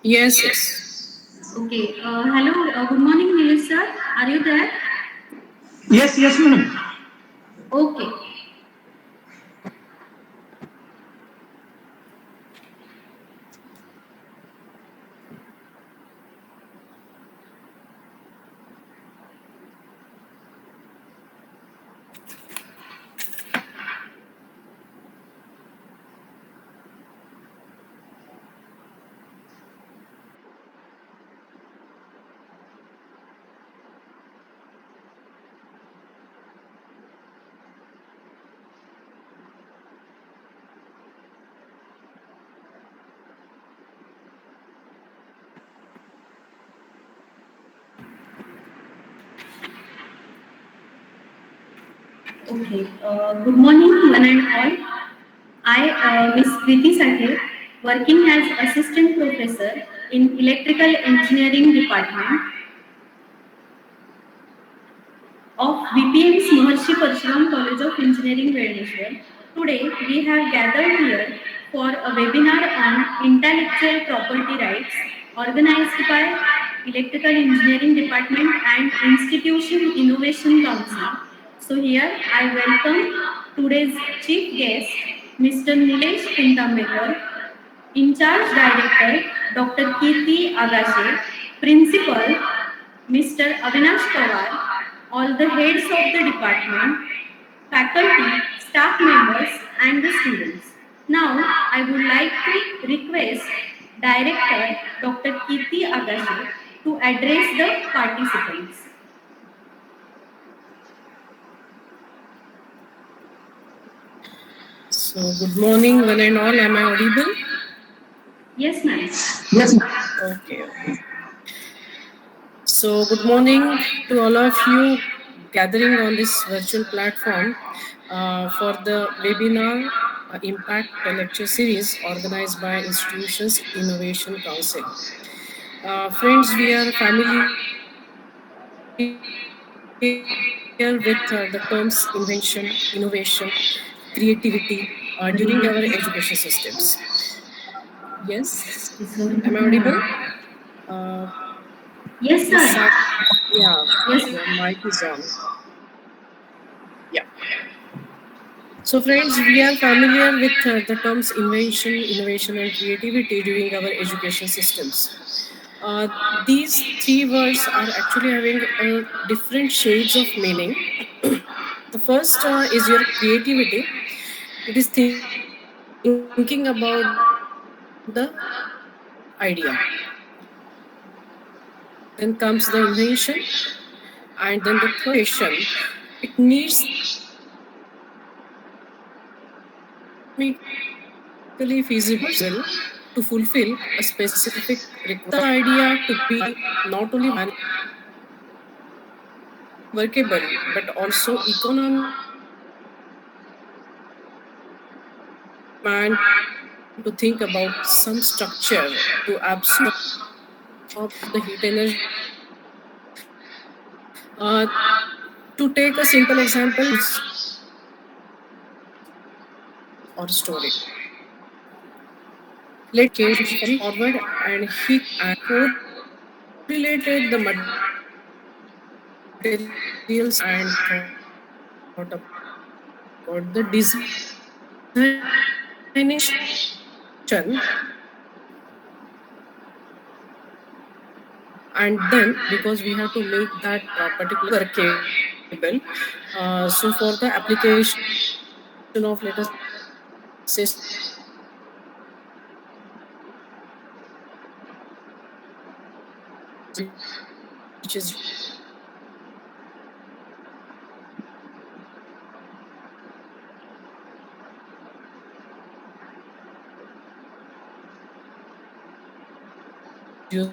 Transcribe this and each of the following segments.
Yes, yes. Okay. Hello. Good morning, Nilesh sir. Are you there? Yes, yes, madam. Okay. Okay. Good morning, one and all. I, Miss Kriti Sathe, working as assistant professor in electrical engineering department of BPM's Maharshi Parshuram College of Engineering, Velneshwar. Today, we have gathered here for a webinar on intellectual property rights organized by Electrical Engineering Department and Institution Innovation Council. So here, I welcome today's chief guest, Mr. Nilesh Pintambekar, in charge director, Dr. Kirti Agashe, principal, Mr. Avinash Pawar, all the heads of the department, faculty, staff members, and the students. Now, I would like to request Director Dr. Kirti Agashe to address the participants. So, good morning, one and all. Am I audible? Yes, ma'am. Yes, ma'am. Okay, okay. So, good morning to all of you gathering on this virtual platform for the webinar Impact Lecture Series organized by Institutions Innovation Council. Friends, we are familiar with the terms invention, innovation, creativity during our education systems. Yes, am I audible? Uh, Yes, Miss sir. Sat, yeah, Yes. your mic is on. Yeah. So, friends, we are familiar with the terms invention, innovation, and creativity during our education systems. These three words are actually having different shades of meaning. The first is your creativity. It is thinking about the idea. Then comes the invention, and then the third question. It needs to be economically feasible to fulfill a specific requirement. So we want the idea to be not only workable but also economical. We want to think about some structure to absorb the heat energy. Uh, to take a simple example, or storage. Let case forward and he correlated the materials and thought about the design and then because we have to make that particular workable, so for the application of, let us say, storage, which is yeah.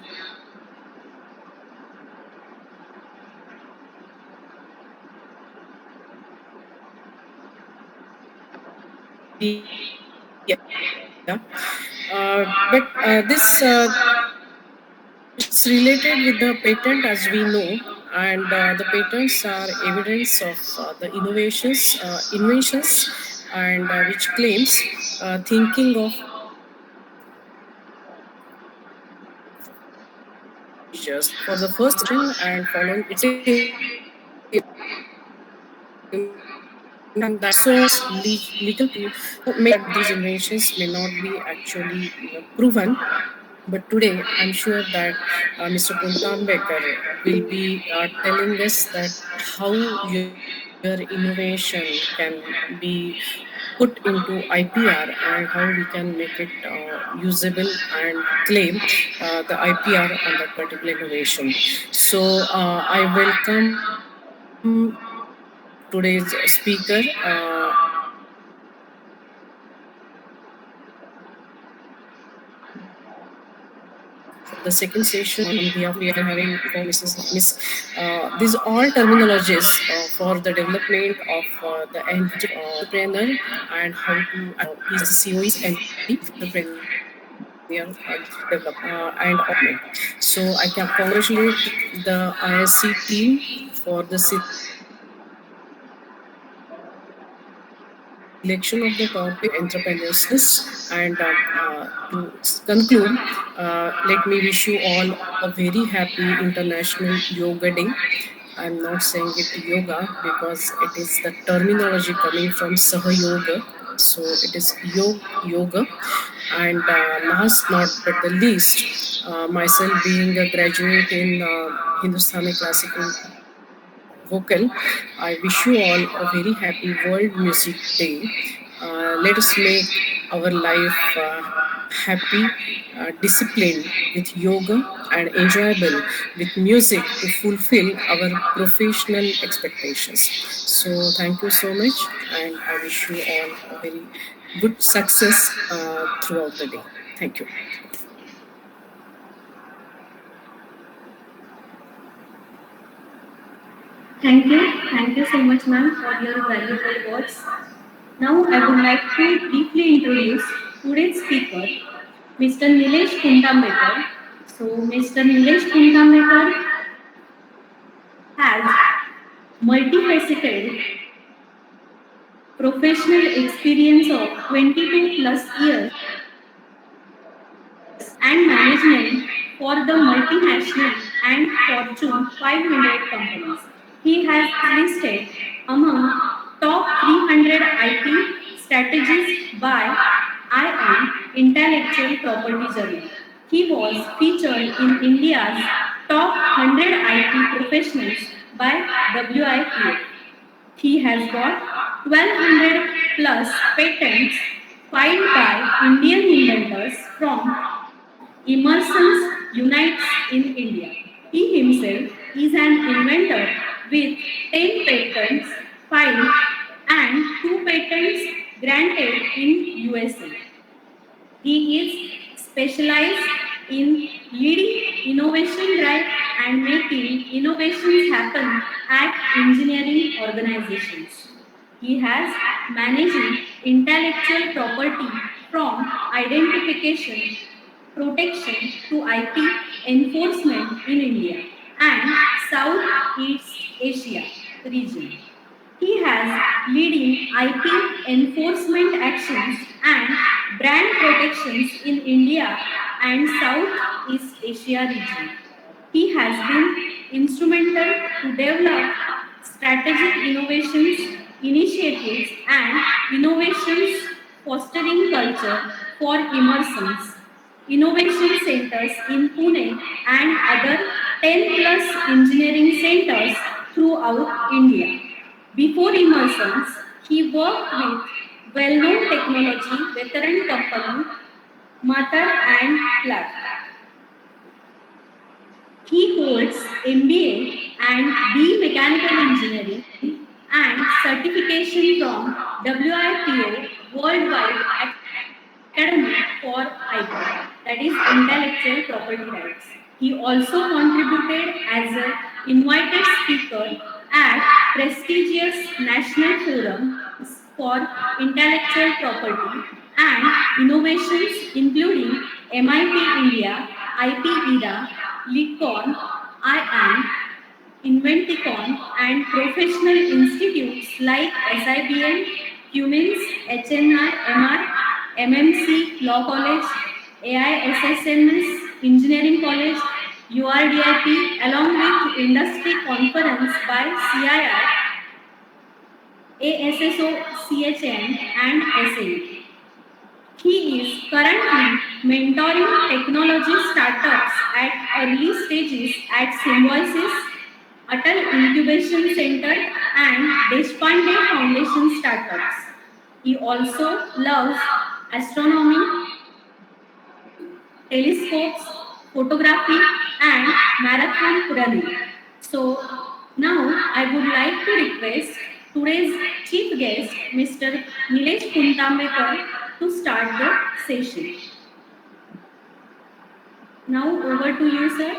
But this it's related with the patent, as we know, and the patents are evidence of the inventions, and which claims thinking of for the first generation and following its implementation that so legal to make these inventions may not be actually proven. But today, I'm sure that Mr. Puntambekar will be telling us that how your innovation can be put into IPR and how we can make it usable and claim the IPR on that particular innovation. So I welcome today's speaker. The second session on behalf we are having for Mrs. Miss. These all terminologies for the development of the individual entrepreneur and how to he's the COE entrepreneur develop and development. So I can congratulate the ISC team for the selection of the topic entrepreneurship and to conclude, let me wish you all a very happy International Yoga Day. I'm not saying it yoga because it is the terminology coming from Saha Yoga. So it is yoga. And last not but the least, myself being a graduate in Hindustani classical vocal, I wish you all a very happy World Music Day. Let us make our life happy, disciplined with yoga, and enjoyable with music to fulfill our professional expectations. So, thank you so much, and I wish you all a very good success throughout the day. Thank you. Thank you so much, ma'am, for your valuable words. Now, I would like to briefly introduce today's speaker, Mr. Nilesh Kuntambekar. So, Mr. Nilesh Kuntambekar has multifaceted professional experience of 22 plus years and management for the multinational and Fortune 500 companies. He has listed among top 300 IT strategies by IM Intellectual Property Journal. He was featured in India's top 100 IT professionals by WIPA. He has got 1200 plus patents filed by Indian inventors from Emerson's Unites in India. He himself is an inventor with 10 patents filed and 2 patents granted in USA. He is specialized in leading innovation drive and making innovations happen at engineering organizations. He has managing intellectual property from identification, protection to IP enforcement in India and Southeast Asia region. He has leading IP enforcement actions and brand protections in India and Southeast Asia region. He has been instrumental to develop strategic innovations, initiatives, and innovations fostering culture for immersions, innovation centers in Pune and other 10 plus engineering centers throughout India. Before immersions, he worked with well-known technology veteran company Matar and Clark. He holds MBA and B Mechanical Engineering and certification from WIPO Worldwide Academy for IP, that is Intellectual Property Rights. He also contributed as an invited speaker at prestigious national forums for intellectual property and innovations including MIT India, IP ERA, LeetCon, IAM, Inventicon, and professional institutes like SIBM, Cummins, HNR, MR, MMC, Law College, AISSMS, Engineering College, URDIP along with industry conference by CII, ASSO, CHN and SAE. He is currently mentoring technology startups at early stages at Symbiosis, Atal Incubation Center, and Deshpande Foundation startups. He also loves astronomy, telescopes, photography, and marathon running. So, now I would like to request today's chief guest, Mr. Nilesh Kuntambekar, to start the session. Now, over to you, sir.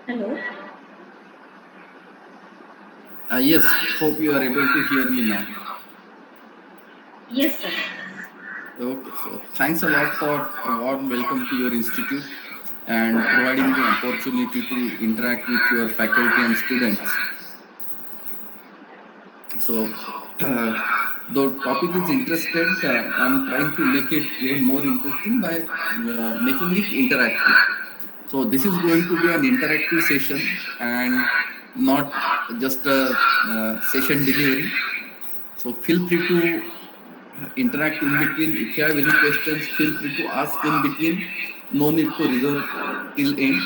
Hello. Yes, hope you are able to hear me now. Yes, sir. Okay, so thanks a lot for a warm welcome to your institute and providing the opportunity to interact with your faculty and students. So, the topic is interested, I'm trying to make it even more interesting by making it interactive. So, this is going to be an interactive session and not just a session delivery. So, feel free to interact in between. If you have any questions, feel free to ask in between. No need to reserve till end.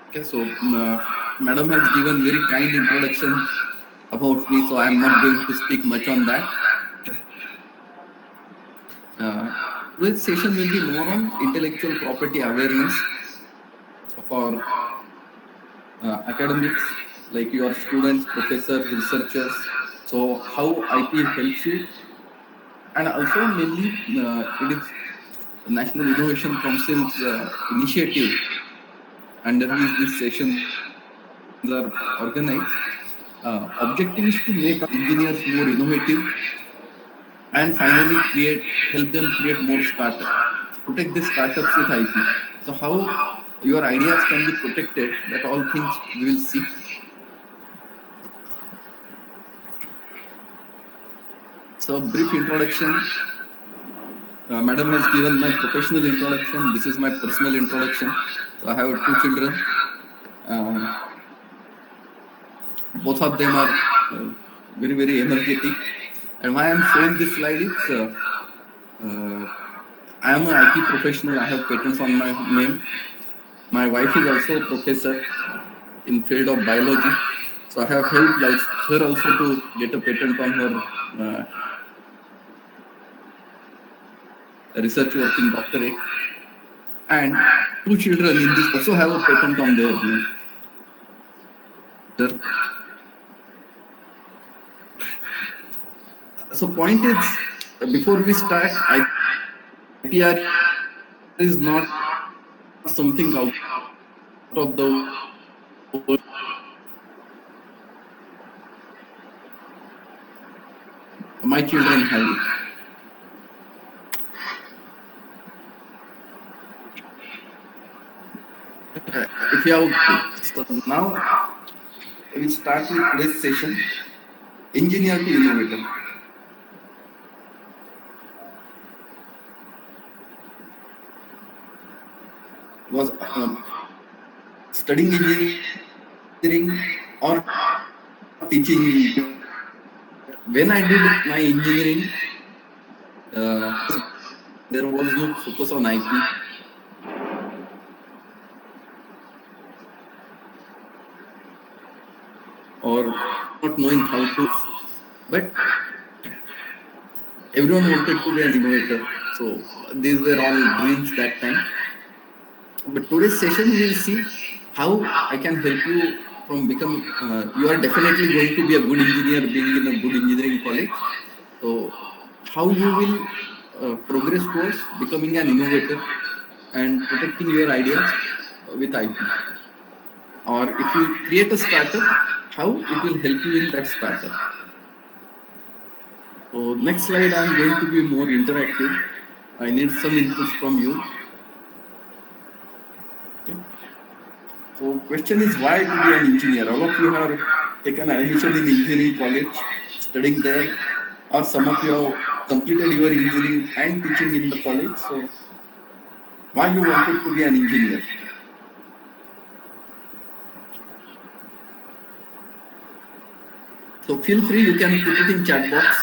Okay, so madam has given very kind introduction about me, so I am not going to speak much on that. Today's session will be more on intellectual property awareness for academics, like your students, professors, researchers. So how IP helps you, and also mainly it is the National Innovation Council's initiative under which these sessions are organized. Objective is to make engineers more innovative and finally help them create more startups. Protect the startups with IP. So how your ideas can be protected, that all things we will see. So brief introduction. Madam has given my professional introduction. This is my personal introduction. So I have two children. Both of them are very, very energetic. And why I am showing this slide is I am an IP professional. I have patents on my name. My wife is also a professor in field of biology. So I have helped her also to get a patent on her research work in doctorate. And two children in this also have a patent on their name. So point is, before we start, IPR is not something out of the world. My children have it. If you have, so now we start with today's session, engineer to innovator. Was studying engineering or teaching. When I did my engineering, there was no focus on IP. Or not knowing how to, but everyone wanted to be an innovator. So these were all dreams that time. But today's session we will see how I can help you from becoming. You are definitely going to be a good engineer, being in a good engineering college. So how you will progress towards becoming an innovator and protecting your ideas with IP. Or if you create a startup, how it will help you in that startup. So next slide, I am going to be more interactive. I need some inputs from you. Okay. So question is why to be an engineer? All of you have taken admission in engineering college, studying there, or some of you have completed your engineering and teaching in the college. So why you wanted to be an engineer? So feel free, you can put it in chat box.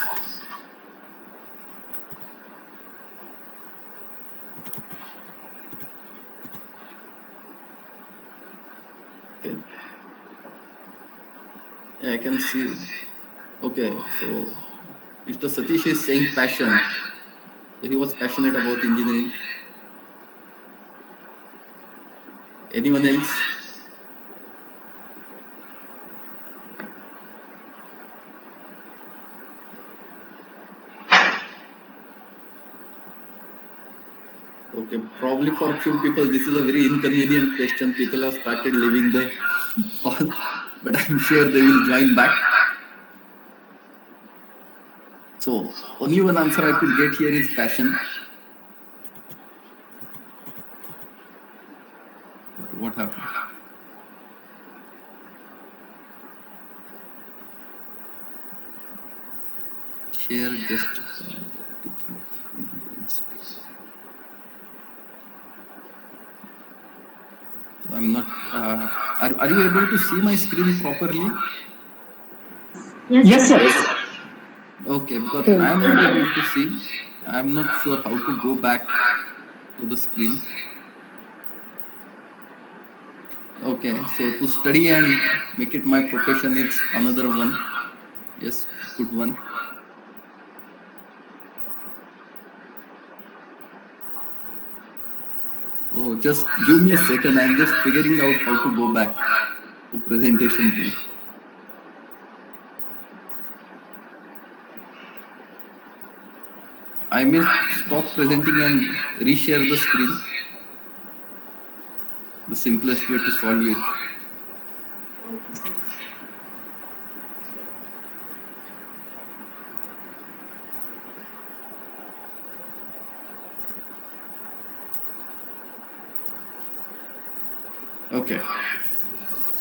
Okay. Yeah, I can see. Okay, so Mr. Satish is saying passion. So he was passionate about engineering. Anyone else? Okay, probably for a few people, this is a very inconvenient question. People have started leaving the hall, but I'm sure they will join back. So, only one answer I could get here is passion. What happened? Share just different. So I'm not. Are you able to see my screen properly? Yes, sir. Okay, because I am not able to see. I am not sure how to go back to the screen. Okay, so to study and make it my profession, it's another one. Yes, good one. Oh, just give me a second. I'm just figuring out how to go back to presentation tool. I may stop presenting and reshare the screen. The simplest way to solve it. Okay.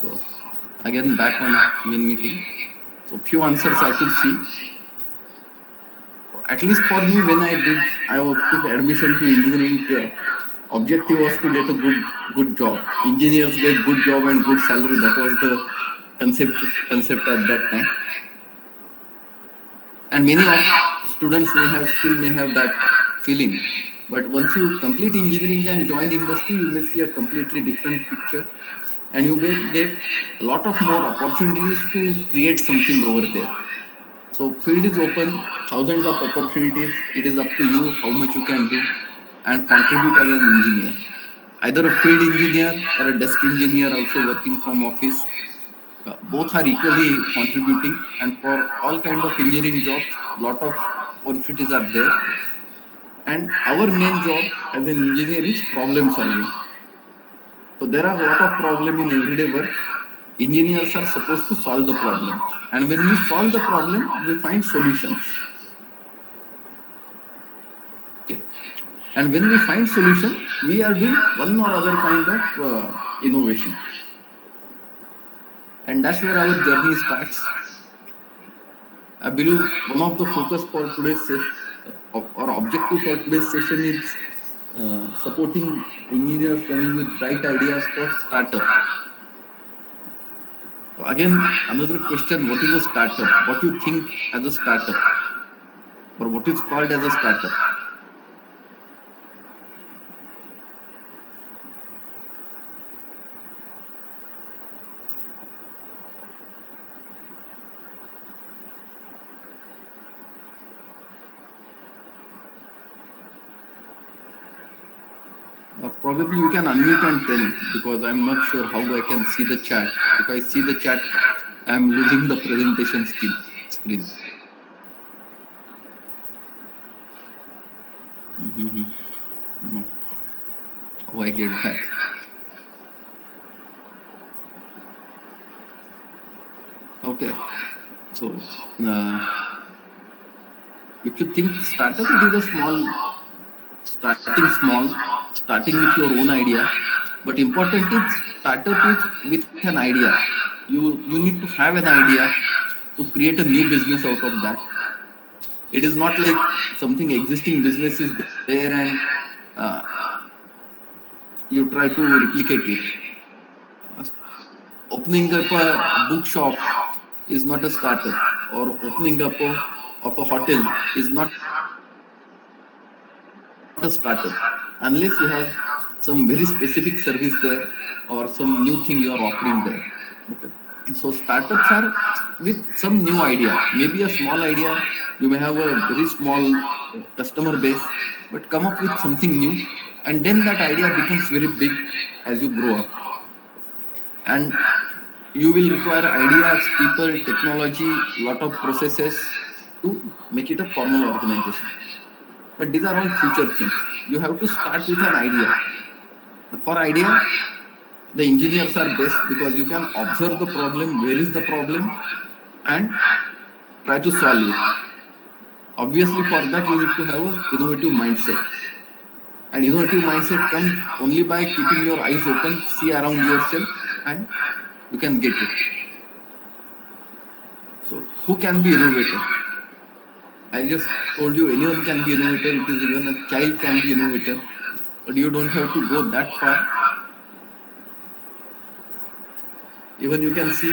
So again back on main meeting. So few answers I could see. At least for me, when I took admission to engineering, the objective was to get a good job. Engineers get good job and good salary. That was the concept at that time. And many of students may have that feeling. But once you complete engineering and join industry, you may see a completely different picture, and you may get a lot of more opportunities to create something over there. So field is open, thousands of opportunities. It is up to you how much you can do and contribute as an engineer. Either a field engineer or a desk engineer also working from office. Both are equally contributing, and for all kind of engineering jobs, lot of opportunities are there. And our main job as an engineer is problem solving. So there are a lot of problems in everyday work. Engineers are supposed to solve the problem, and when we solve the problem, we find solutions. Okay. And when we find solution, we are doing one or other kind of innovation, and that's where our journey starts. I believe one of the focus for today's session, or objective for today's session is supporting engineers coming with right ideas for startup. So again, another question: what is a startup? What you think as a startup, or what is called as a startup? Or probably you can unmute and tell, because I'm not sure how I can see the chat. If I see the chat, I'm losing the presentation screen. How I get back? Okay, so if you think startup, it is a starting with your own idea, But important is startup is with an idea. You need to have an idea to create a new business out of that. It is not like something existing business is there and uh, you try to replicate it. Opening up a bookshop is not a startup, or opening up of a hotel is not a startup, unless you have some very specific service there or some new thing you are offering there. Okay. So startups are with some new idea, maybe a small idea. You may have a very small customer base, but come up with something new, and then that idea becomes very big as you grow up. And you will require ideas, people, technology, lot of processes to make it a formal organization. But these are all future things. You have to start with an idea. For idea, the engineers are best because you can observe the problem, where is the problem, and try to solve it. Obviously, for that you need to have an innovative mindset. And innovative mindset comes only by keeping your eyes open, see around yourself, and you can get it. So, who can be innovator? I just told you anyone can be innovator. It is even a child can be innovator, but you don't have to go that far. Even you can see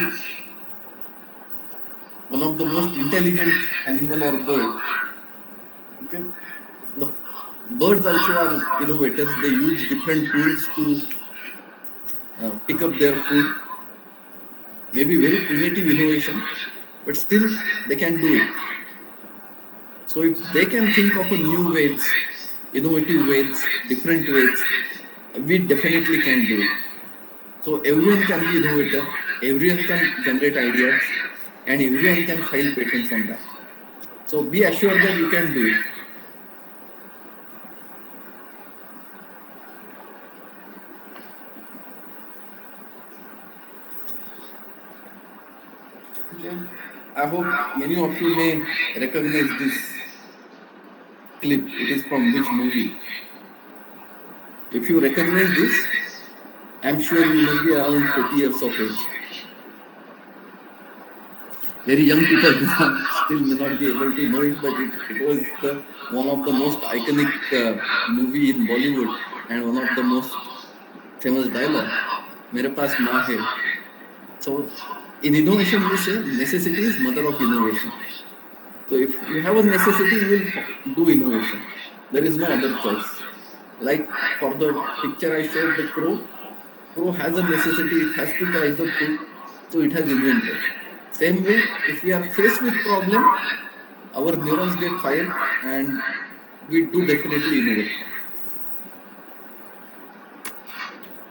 one of the most intelligent animal or bird. Okay, the birds also are innovators. They use different tools to pick up their food. Maybe very primitive innovation, but still they can do it. So if they can think of a new ways, innovative ways, different ways, we definitely can do it. So everyone can be innovator, everyone can generate ideas, and everyone can file patents on that. So be assured that you can do it. Okay. I hope many of you may recognize this clip. It is from which movie? If you recognize this, I'm sure you must be around 40 years of age. Very young people still may not be able to know it, but it was one of the most iconic movie in Bollywood and one of the most famous dialogue. मेरे पास माँ है. So in innovation we say necessity is mother of innovation. So if you have a necessity, you will do innovation. There is no other choice. Like for the picture I showed, the crow. Crow has a necessity, it has to catch the food, so it has invented. Same way, if we are faced with problem, our neurons get fired and we do definitely innovate.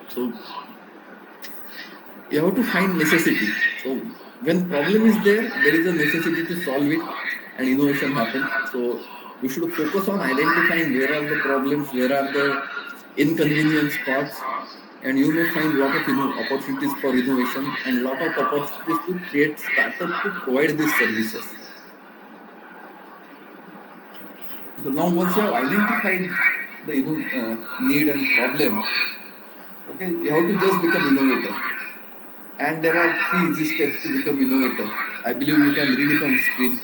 So you have to find necessity. So when problem is there is a necessity to solve it and innovation happens. So we should focus on identifying where are the problems, where are the inconvenience spots, and you may find lot of opportunities for innovation and lot of opportunities to create startups to provide these services. So now once you have identified the need and problem, okay, you have to just become innovator. And there are 3 easy steps to become innovator. I believe you can read it on screen.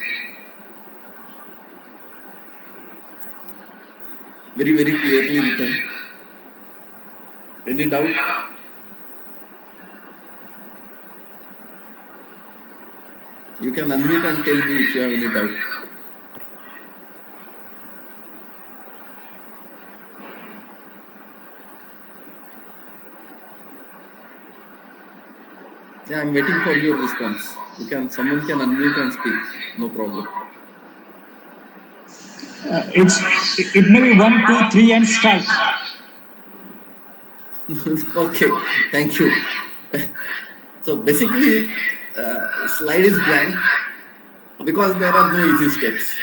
Very, very clearly written. Any doubt? You can unmute and tell me if you have any doubt. Yeah, I'm waiting for your response. Someone can unmute and speak. No problem. It may be 1, 2, 3 and start. Okay, thank you. So basically, slide is blank because there are no easy steps.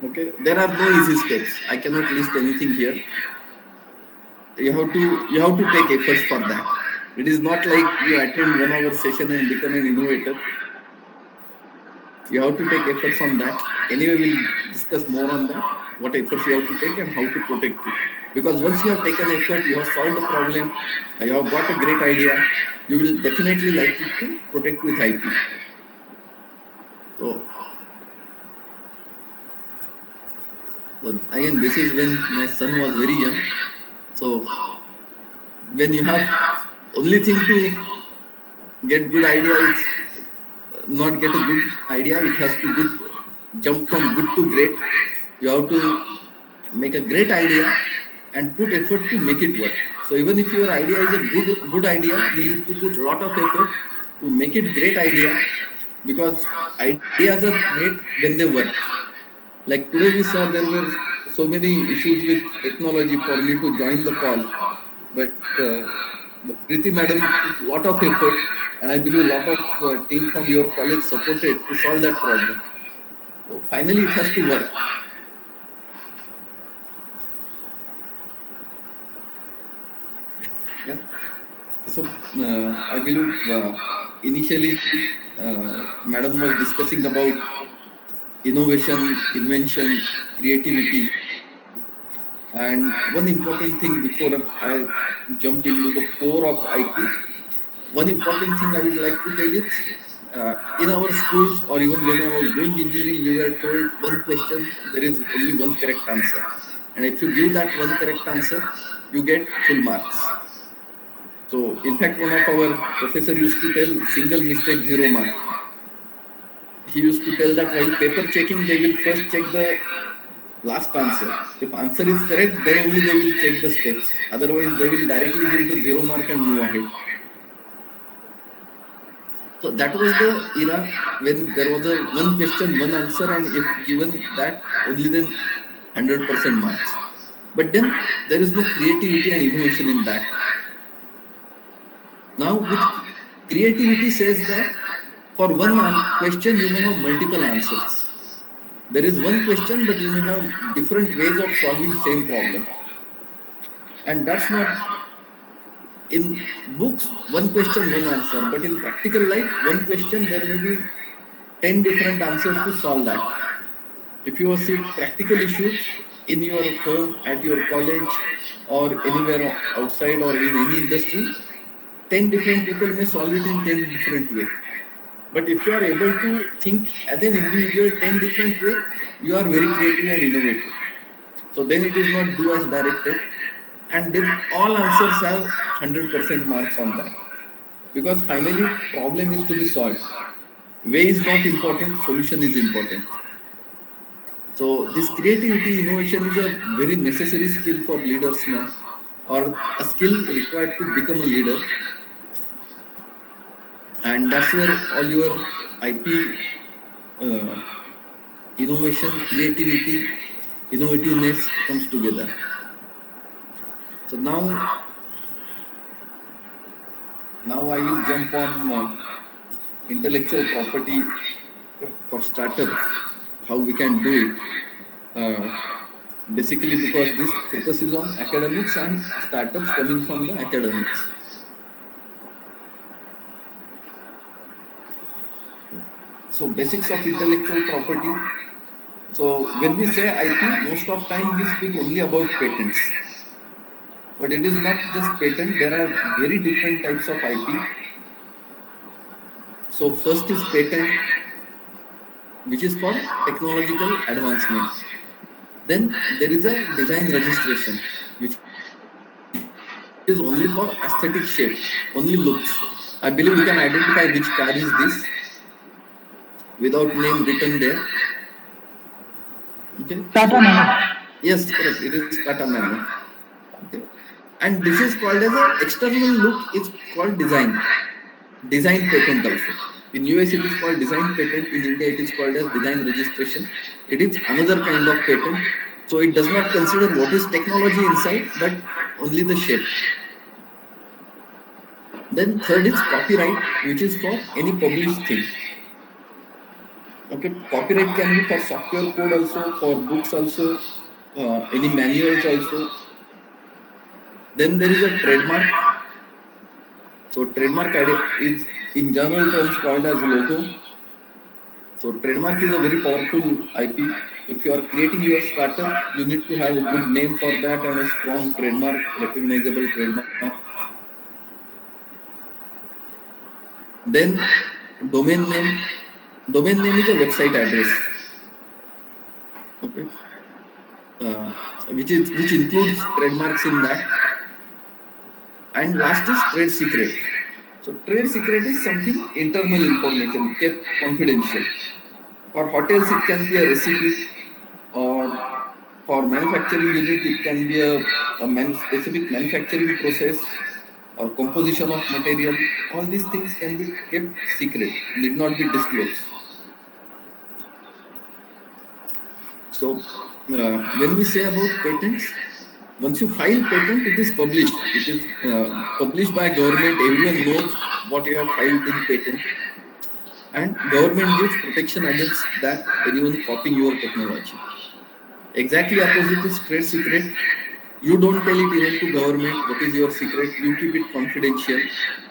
Okay, there are no easy steps. I cannot list anything here. You have to take efforts for that. It is not like you attend 1 hour session and become an innovator. You have to take efforts on that. Anyway, we'll discuss more on that what efforts you have to take and how to protect it. Because once you have taken effort, you have solved the problem, you have got a great idea, you will definitely like it to protect with IP. So, again, this is when my son was very young. So, when you have only thing to get good idea is not get a good idea, it has to good jump from good to great. You have to make a great idea and put effort to make it work. So even if your idea is a good idea, you need to put a lot of effort to make it great idea, because ideas are great when they work. Like today we saw there were so many issues with technology for me to join the call, but the Preeti madam put a lot of effort, and I believe a lot of team from your college supported to solve that problem. So finally, it has to work. Yeah. So I believe initially Madam was discussing about innovation, invention, creativity, and one important thing before I jump into the core of IP, one important thing I would like to tell is in our schools or even when I was doing engineering, we were told one question, there is only one correct answer. And if you give that one correct answer, you get full marks. So, in fact, one of our professor used to tell single mistake, zero mark. He used to tell that while paper checking, they will first check the last answer. If answer is correct, then only they will check the steps. Otherwise, they will directly give the zero mark and move ahead. So that was the era when there was a one question, one answer, and if given that, only then 100% marks. But then there is no creativity and innovation in that. Now, with creativity says that for one question, you may have multiple answers. There is one question, but you may have different ways of solving same problem. And that's not in books, one question, one answer. But in practical life, one question, there may be 10 different answers to solve that. If you see practical issues in your home, at your college, or anywhere outside or in any industry, 10 different people may solve it in 10 different ways. But if you are able to think as an individual 10 different ways, you are very creative and innovative. So then it is not do as directed. And then all answers have 100% marks on that. Because finally, problem is to be solved. Way is not important, solution is important. So this creativity, innovation is a very necessary skill for leaders now, or a skill required to become a leader. And that's where all your IP, innovation, creativity, innovativeness comes together. So now I will jump on intellectual property for startups, how we can do it. Basically, because this focuses on academics and startups coming from the academics. So basics of intellectual property. So when we say IP, most of time we speak only about patents. But it is not just patent, there are very different types of IP. So first is patent, which is for technological advancement. Then there is a design registration, which is only for aesthetic shape, only looks. I believe we can identify which car is this without name written there. Okay. So Tata Nano. yes, correct. It is Tata Nano. Okay. And this is called as a external look. It's called design patent also. In US it is called design patent. In India it is called as design registration. It is another kind of patent. So it does not consider what is technology inside, but only the shape. Then third is copyright, which is for any published thing. Okay, copyright can be for software code also, for books also, any manuals also. Then there is a trademark. So trademark is in general terms called as logo. So trademark is a very powerful IP. If you are creating your startup, you need to have a good name for that and a strong trademark, recognizable trademark. Then domain name. Domain name is a website address. Okay. Which includes trademarks in that. And last is trade secret. So trade secret is something internal information kept confidential. For hotels, it can be a recipe, or for manufacturing unit, it can be a specific manufacturing process or composition of material. All these things can be kept secret, need not be disclosed. So when we say about patents, once you file patent, it is published. It is published by government. Everyone knows what you have filed in patent, and government gives protection against that anyone copying your technology. Exactly opposite is trade secret. You don't tell it even to government what is your secret. You keep it confidential,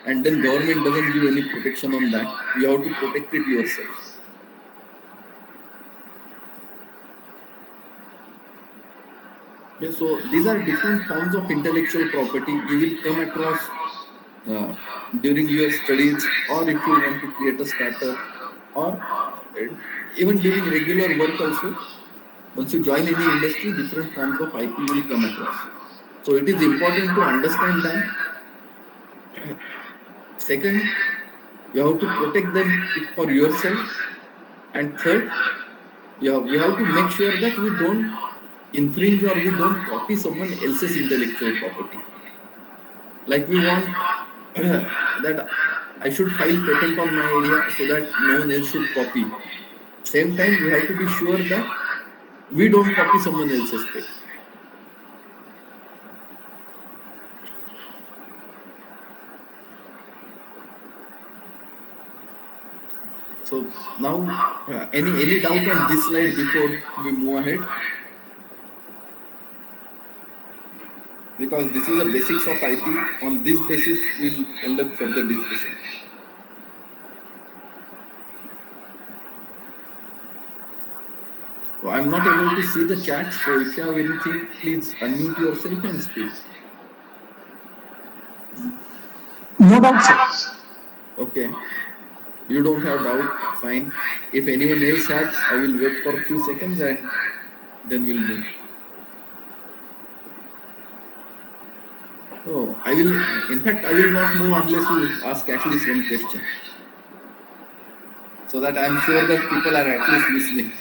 and then government doesn't give any protection on that. You have to protect it yourself. Okay, so these are different forms of intellectual property you will come across uh, during your studies, or if you want to create a startup, or even during regular work also. Once you join any industry, different forms of IP will come across. So it is important to understand them. Second, you have to protect them for yourself. And third, we have to make sure that we don't infringe or we don't copy someone else's intellectual property. Like we want that I should file patent on my idea so that no one else should copy. Same time, we have to be sure that we don't copy someone else's patent. So now, any doubt on this slide before we move ahead? Because this is the basics of IP. On this basis, we'll conduct further discussion. So I'm not able to see the chat. So if you have anything, please unmute yourself and speak. No doubt, sir. Okay. You don't have doubt, fine. If anyone else has, I will wait for a few seconds and then we'll move. So I will, in fact, I will not move unless you ask at least one question. So that I'm sure that people are at least listening.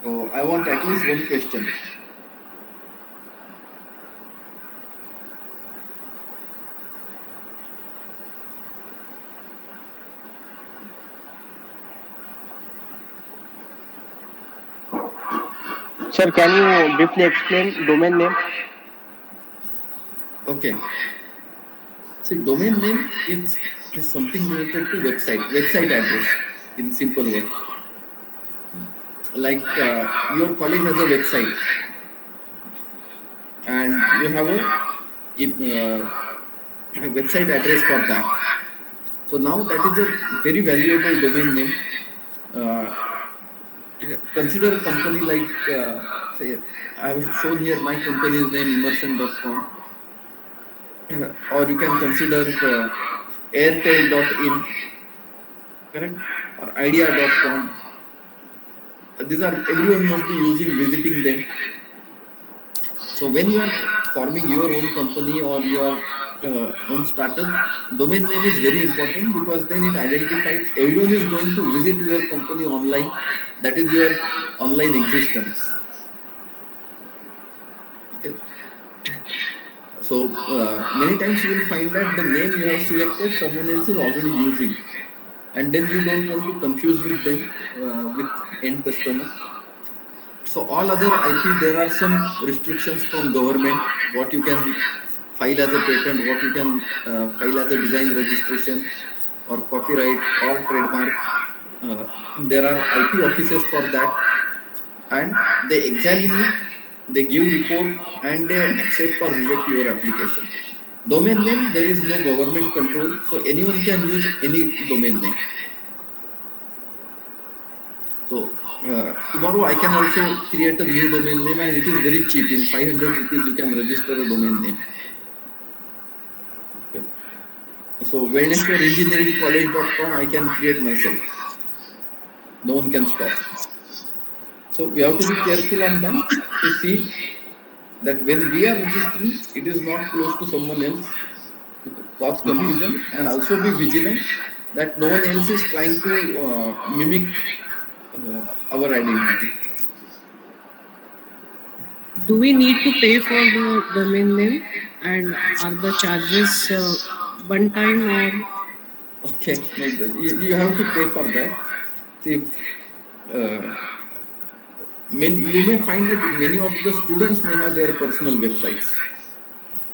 So I want at least one question. Sir, can you briefly explain domain name? Okay. See, domain name is something related to website address in simple word. Like your college has a website and you have a website address for that. So now that is a very valuable domain name. Consider a company like, say, I have shown here my company's name, immersion.com. Or you can consider airtel.in, correct? Or idea.com. These are, everyone must be visiting them. So when you are forming your own company or your own startup, domain name is very important because then it identifies everyone is going to visit your company online. That is your online existence. Okay. So many times you will find that the name you have selected someone else is already using, and then you don't want to confuse with them with end customer. So all other IP, there are some restrictions from government, what you can file as a patent, what you can file as a design registration or copyright or trademark. There are IP offices for that, and they examine it they give report and they accept or reject your application. Domain name, there is no government control, so anyone can use any domain name. So tomorrow I can also create a new domain name and it is very cheap. In 500 rupees, you can register a domain name. Okay. So Velneshwar Engineering College.com, I can create myself. No one can stop. So we have to be careful on that to see that when we are registering, it is not close to someone else to cause confusion, and also be vigilant that no one else is trying to mimic our identity. Do we need to pay for the domain name, and are the charges one time or? Okay, no, you have to pay for that. See, uh, you may find that many of the students may have their personal websites.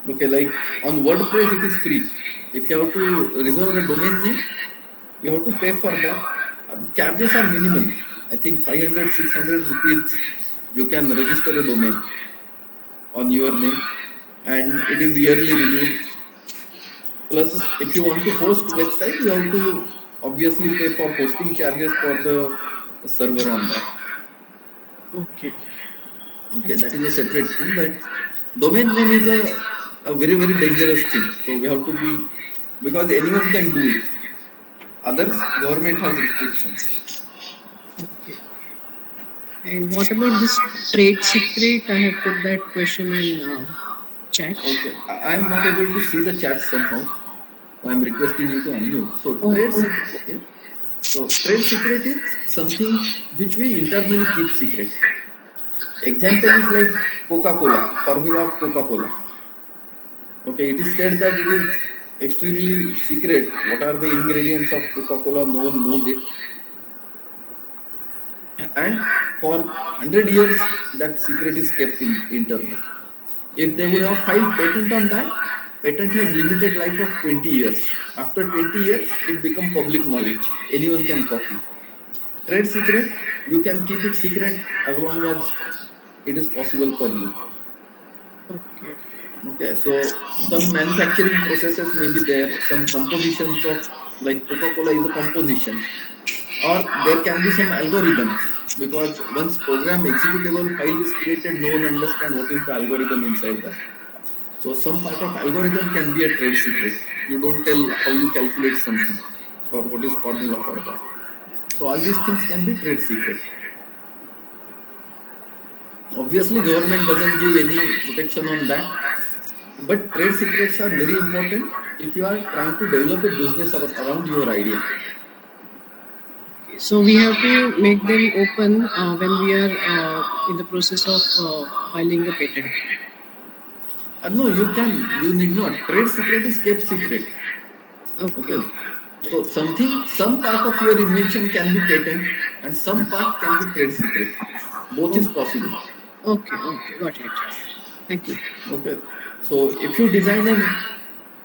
Okay, like on WordPress, it is free. If you have to reserve a domain name, you have to pay for that. Charges are minimal. I think 500, 600 rupees, you can register a domain on your name, and it is yearly renewed. Plus, if you want to host website, you have to obviously pay for hosting charges for the server on that. Okay. Okay, that is a separate thing. But domain name is a very, very dangerous thing. So we have to be, because anyone can do it. Others, government has restrictions. Okay. And what about this trade secret? I have put that question in chat. Okay, I am not able to see the chat somehow. I am requesting you to unmute. So Oh, trade oh, secret. Okay. So trade secret is something which we internally keep secret. Example is like Coca-Cola, formula of Coca-Cola. Okay, it is said that it is extremely secret. What are the ingredients of Coca-Cola? No one knows it. And for 100 years, that secret is kept internally. If they would have filed patent on that, patent has limited life of 20 years. After 20 years, it becomes public knowledge. Anyone can copy. Trade secret, you can keep it secret as long as it is possible for you. okay. Okay, so some manufacturing processes may be there, some compositions of, like Coca-Cola is a composition, or there can be some algorithms, because once program executable file is created, no one understands what is the algorithm inside that. So some part of algorithm can be a trade secret. You don't tell how you calculate something or what is formula for that. So all these things can be trade secret. Obviously, government doesn't give any protection on that, but trade secrets are very important if you are trying to develop a business around your idea. So we have to make them open when we are in the process of filing a patent. No, you need not. Trade secret is kept secret. Okay. Okay. So some part of your invention can be patent and some part can be trade secret. Both is Oh, possible. okay. Okay. Got it. Thank you. Okay. So if you design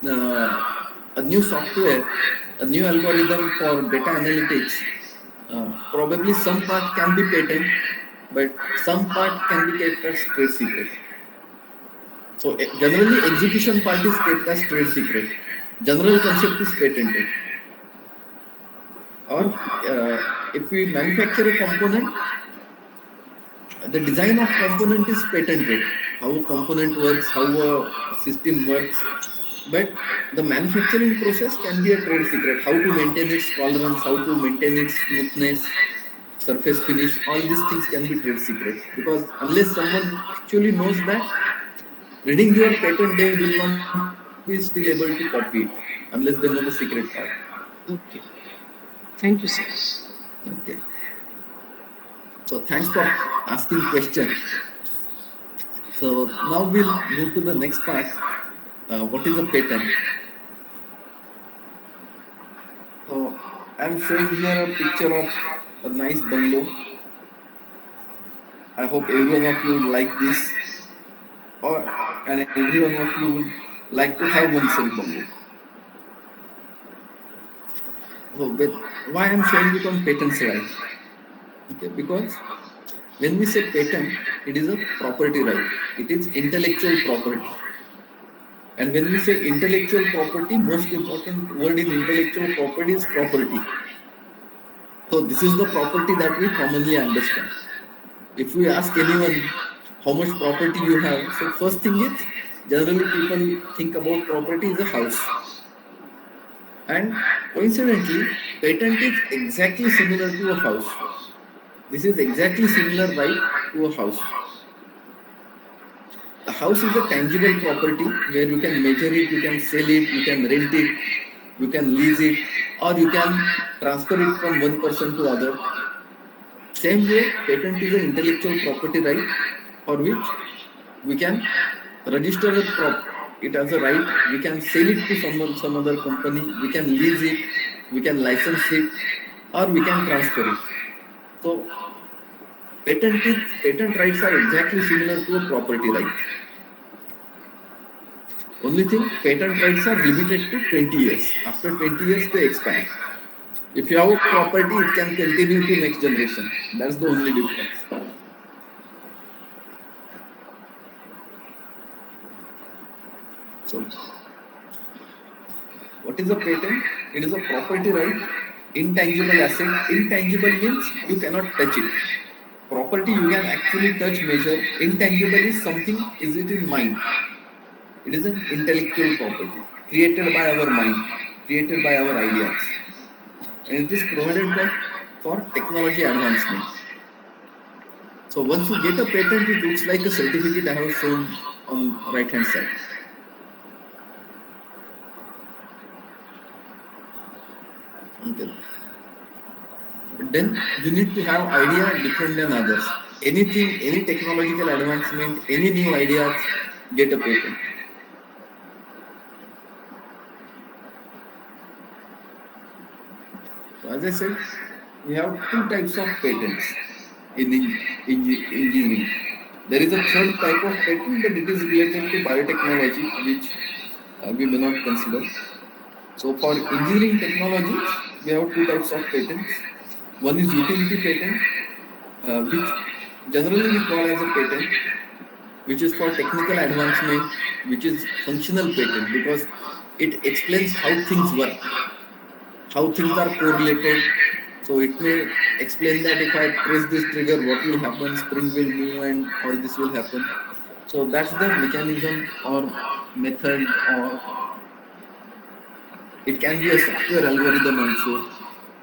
a new software, a new algorithm for data analytics, probably some part can be patent, but some part can be kept as trade secret. So generally execution part is kept as trade secret. General concept is patented. Or if we manufacture a component, the design of component is patented. How a component works, how a system works. But the manufacturing process can be a trade secret. How to maintain its tolerance, how to maintain its smoothness, surface finish, all these things can be trade secret. Because unless someone actually knows that, reading your patent, they will not be still able to copy it unless they know the secret part. Okay. Thank you, sir. Okay. So thanks for asking question. So now we'll move to the next part. What is a patent? So I'm showing here a picture of a nice bungalow. I hope every one of you would like this, or and every one of you would like to have one such bungalow. So why I'm showing it on patent slide? Okay, because When we say patent, it is a property right. It is intellectual property. And when we say intellectual property, most important word in intellectual property is property. So this is the property that we commonly understand. If we ask anyone how much property you have, so first thing is generally people think about property is a house. And coincidentally, patent is exactly similar to a house. This is exactly similar right to a house. A house is a tangible property where you can measure it, you can sell it, you can rent it, you can lease it, or you can transfer it from one person to other. Same way, patent is an intellectual property right for which we can register it as a right, we can sell it to someone, some other company, we can lease it, we can license it, or we can transfer it. So patent rights are exactly similar to a property right. Only thing, patent rights are limited to 20 years. After 20 years, they expire. If you have a property, it can continue to next generation. That's the only difference. So, what is a patent? It is a property right, intangible asset. Intangible means you cannot touch it. Property you can actually touch, measure. Intangible is something, is it in mind? It is an intellectual property created by our mind, created by our ideas. And it is provided for technology advancement. So once you get a patent, it looks like a certificate I have shown on right hand side. Okay. But then you need to have idea different than others. Anything, any technological advancement, any new ideas, get a patent. So as I said, we have two types of patents in engineering. There is a third type of patent, but it is related to biotechnology, which we may not consider. So for engineering technologies, we have two types of patents. One is utility patent, which generally we call as a patent, which is for technical advancement, which is functional patent because it explains how things work, how things are correlated. So it may explain that if I press this trigger, what will happen, spring will move and all this will happen. So that's the mechanism or method, or it can be a software algorithm also.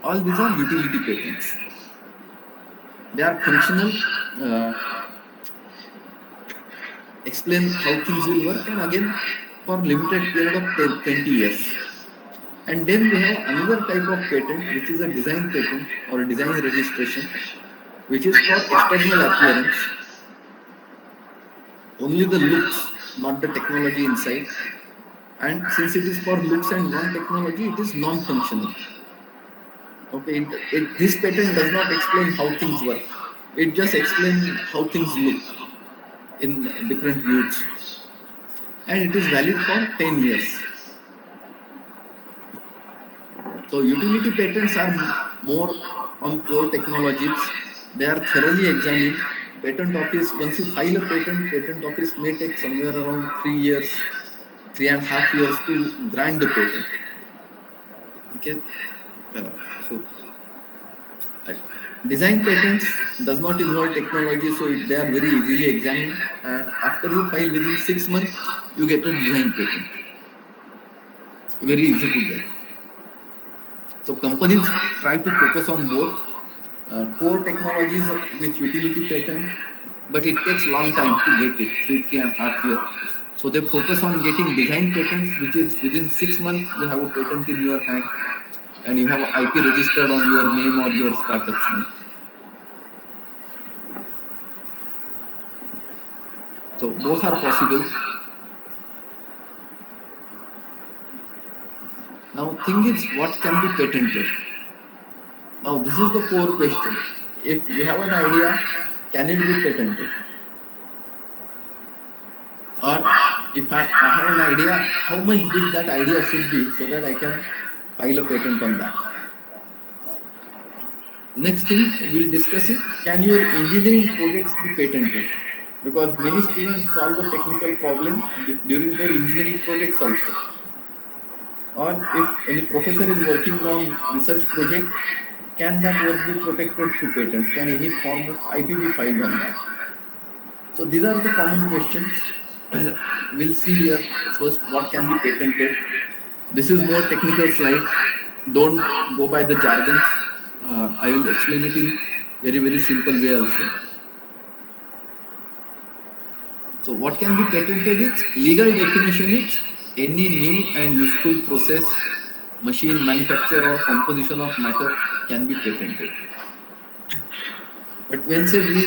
All these are utility patents. They are functional, explain how things will work, and again for limited period of 20 years. And then we have another type of patent, which is a design patent or a design registration, which is for external appearance. Only the looks, not the technology inside. And since it is for looks and non-technology, it is non-functional. Okay, this patent does not explain how things work. It just explains how things look in different views. And it is valid for 10 years. So utility patents are more on core technologies. They are thoroughly examined. Patent office, once you file a patent office may take somewhere around 3 years, 3.5 years to grant the patent. Okay. So design patents does not involve technology, so they are very easily examined. And after you file within 6 months, you get a design patent. Very easy to get. So companies try to focus on both core technologies with utility patent, but it takes long time to get it, 3.5 years. So they focus on getting design patents, which is within 6 months you have a patent in your hand and you have IP registered on your name or your startup's name. So both are possible. Now thing is, what can be patented? Now this is the core question. If you have an idea, can it be patented? Or if I have an idea, how much big that idea should be so that I can file a patent on that? Next thing we'll discuss it, can your engineering projects be patented? Because many students solve a technical problem during their engineering projects also. Or if any professor is working on research project, can that work be protected through patents? Can any form of IP be filed on that? So these are the common questions. We'll see here first what can be patented. This is more technical slide. Don't go by the jargons. I will explain it in very simple way also. So what can be patented is, legal definition is any new and useful process, machine, manufacture or composition of matter can be patented. But when say we,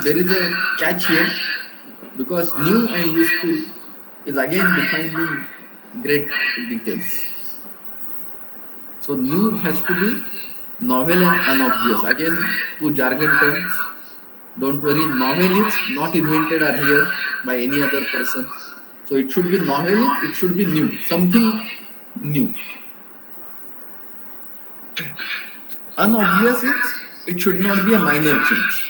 there is a catch here, because new and useful is again defined in great details. So new has to be novel and unobvious. Again, two jargon terms. Don't worry, novel is not invented earlier by any other person. So it should be novel, it should be new, something new. Unobvious is, it should not be a minor change.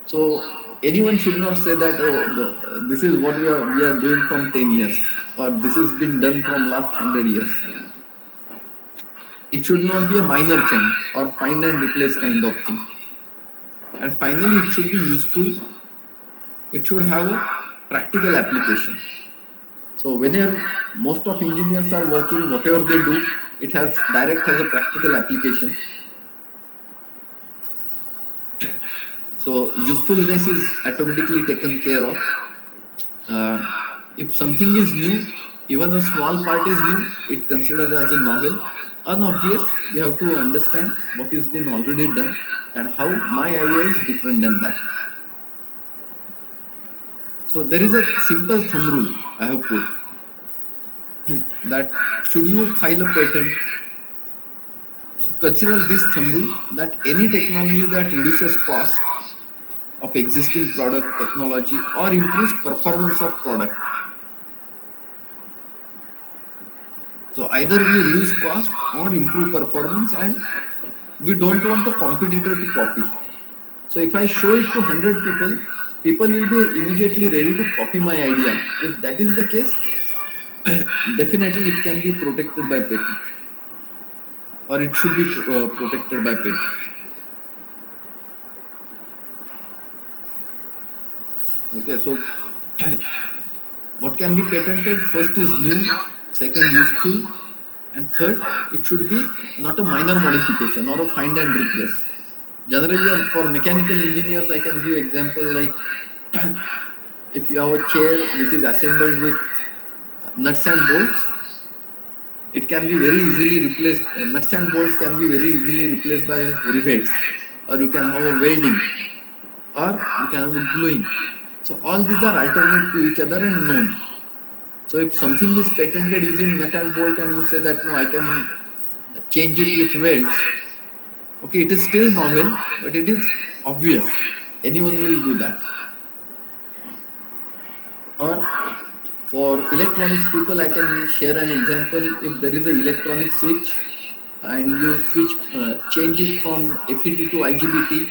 So anyone should not say that, oh, this is what we are doing from 10 years, or this has been done from last 100 years. It should not be a minor change or find and replace kind of thing. And finally, it should be useful. It should have a practical application. So whenever most of engineers are working, whatever they do, it has a practical application. So usefulness is automatically taken care of. If something is new, even a small part is new, it considered as a novel. Unobvious, we have to understand what is been already done and how my idea is different than that. So there is a simple thumb rule I have put, that should you file a patent, so consider this thumb rule, that any technology that reduces cost of existing product technology or improves performance of product. So either we reduce cost or improve performance, and we don't want a competitor to copy. So if I show it to 100 people will be immediately ready to copy my idea. If that is the case, definitely it can be protected by patent, or it should be protected by patent. Okay, so what can be patented? First is new, second useful, and third, it should be not a minor modification or a find and replace. Generally, for mechanical engineers, I can give example like if you have a chair which is assembled with nuts and bolts, it can be very easily replaced. Nuts and bolts can be very easily replaced by rivets, or you can have a welding, or you can have a gluing. So all these are alternate to each other and known. So if something is patented using nut and bolt and you say that no, I can change it with welds, okay, it is still novel, but it is obvious. Anyone will do that. Or for electronics people, I can share an example. If there is an electronic switch and you change it from FET to IGBT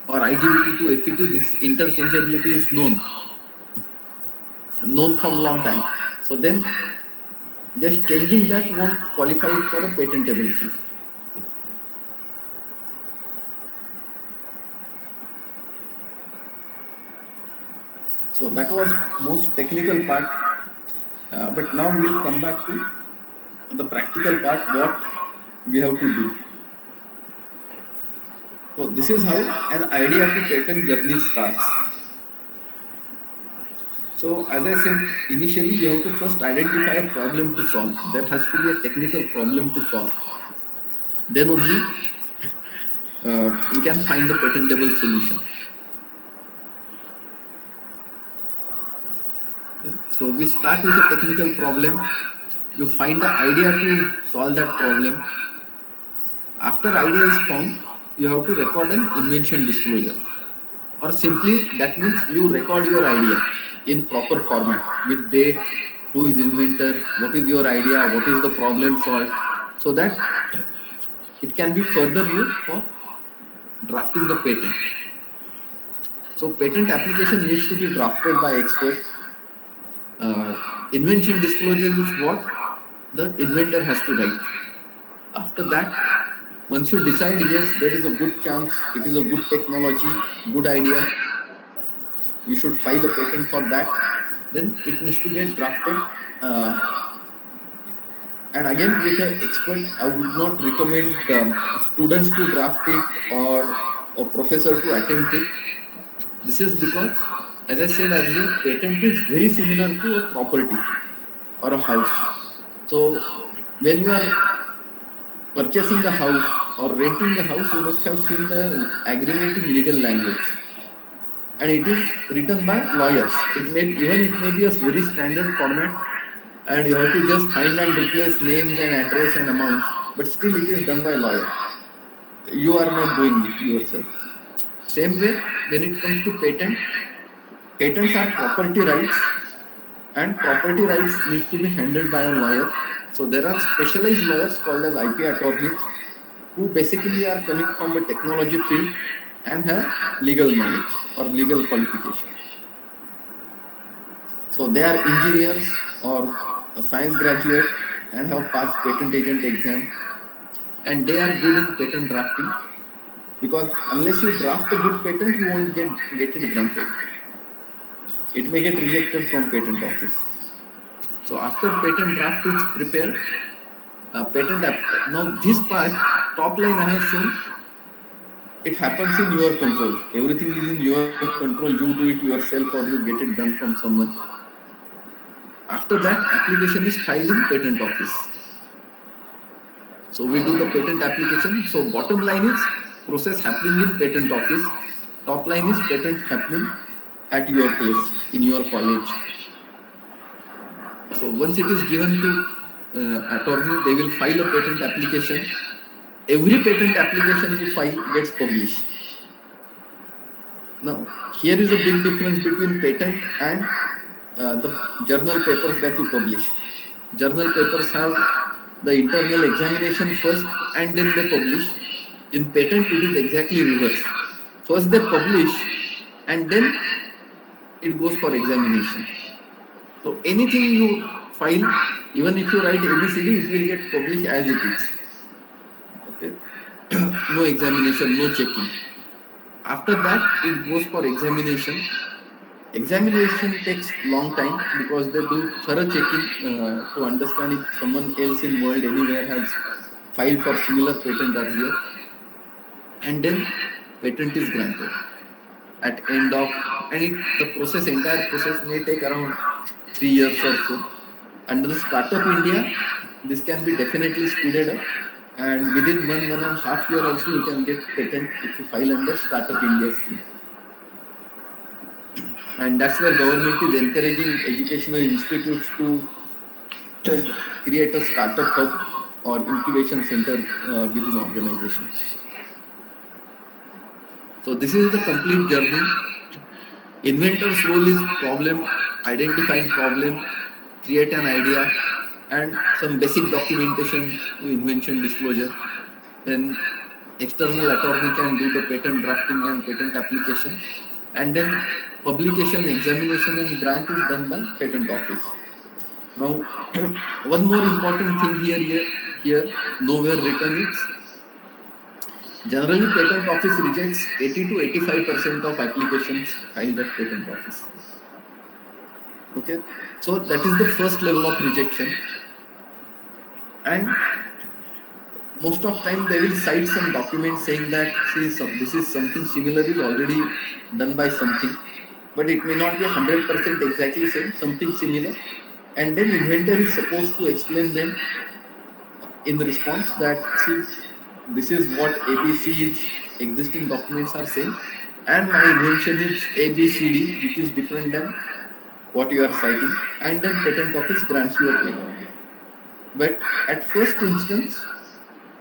or IGBT to FET, this interchangeability is known from long time. So then just changing that won't qualify it for a patentability. So that was most technical part, but now we'll come back to the practical part, what we have to do. So this is how an idea to patent journey starts. So as I said, initially you have to first identify a problem to solve. There has to be a technical problem to solve. Then only you can find a patentable solution. So we start with a technical problem. You find the idea to solve that problem. After idea is found, you have to record an invention disclosure. Or simply, that means you record your idea in proper format with date, who is inventor, what is your idea, what is the problem solved, so that it can be further used for drafting the patent. So patent application needs to be drafted by expert. Invention disclosure is what the inventor has to write. After that, once you decide, yes, there is a good chance, it is a good technology, good idea, you should file a patent for that, then it needs to get drafted. And again, with an expert, I would not recommend students to draft it or a professor to attempt it. This is because, as I said earlier, patent is very similar to a property or a house. So when you are purchasing a house or renting a house, you must have seen the agreement in legal language, and it is written by lawyers. It may be a very standard format, and you have to just find and replace names and address and amounts, but still it is done by lawyer. You are not doing it yourself. Same way, when it comes to patents are property rights, and property rights need to be handled by a lawyer. So there are specialized lawyers called as IP attorneys, who basically are coming from the technology field and have legal knowledge or legal qualification. So they are engineers or a science graduate and have passed patent agent exam, and they are good in patent drafting, because unless you draft a good patent, you won't get it granted. It may get rejected from patent office. So after patent draft is prepared, now this part, top line I have shown, it happens in your control. Everything is in your control. You do it yourself or you get it done from someone. After that, application is filed in patent office. So we do the patent application. So bottom line is process happening in patent office. Top line is patent happening at your place, in your college. So once it is given to attorney, they will file a patent application. Every patent application you file gets published. Now, here is a big difference between patent and the journal papers that you publish. Journal papers have the internal examination first and then they publish. In patent, it is exactly reverse. First they publish and then it goes for examination. So anything you file, even if you write ABCD, it will get published as it is. Okay. No examination, no checking. After that, it goes for examination. Examination takes long time because they do thorough checking to understand if someone else in world anywhere has filed for similar patent earlier, and then patent is granted at end of, and the entire process may take around 3 years or so. Under the Startup India, this can be definitely speeded up, and within 1.5 year also you can get patent if you file under Startup India scheme. And that's where government is encouraging educational institutes to create a startup hub or incubation center within organizations. So this is the complete journey. Inventor's role is identifying problem, create an idea, and some basic documentation to invention disclosure. Then external attorney can do the patent drafting and patent application, and then publication, examination and grant is done by patent office. Now, one more important thing here nowhere written is, generally patent office rejects 80 to 85% of applications filed at patent office. Okay, so that is the first level of rejection, and most of time they will cite some document saying that this is something similar is already done by something, but it may not be 100% exactly same, something similar, and then inventor is supposed to explain them in the response that this is what ABC's existing documents are saying, and my invention is ABCD, which is different than what you are citing, and then patent office grants you a patent. But at first instance,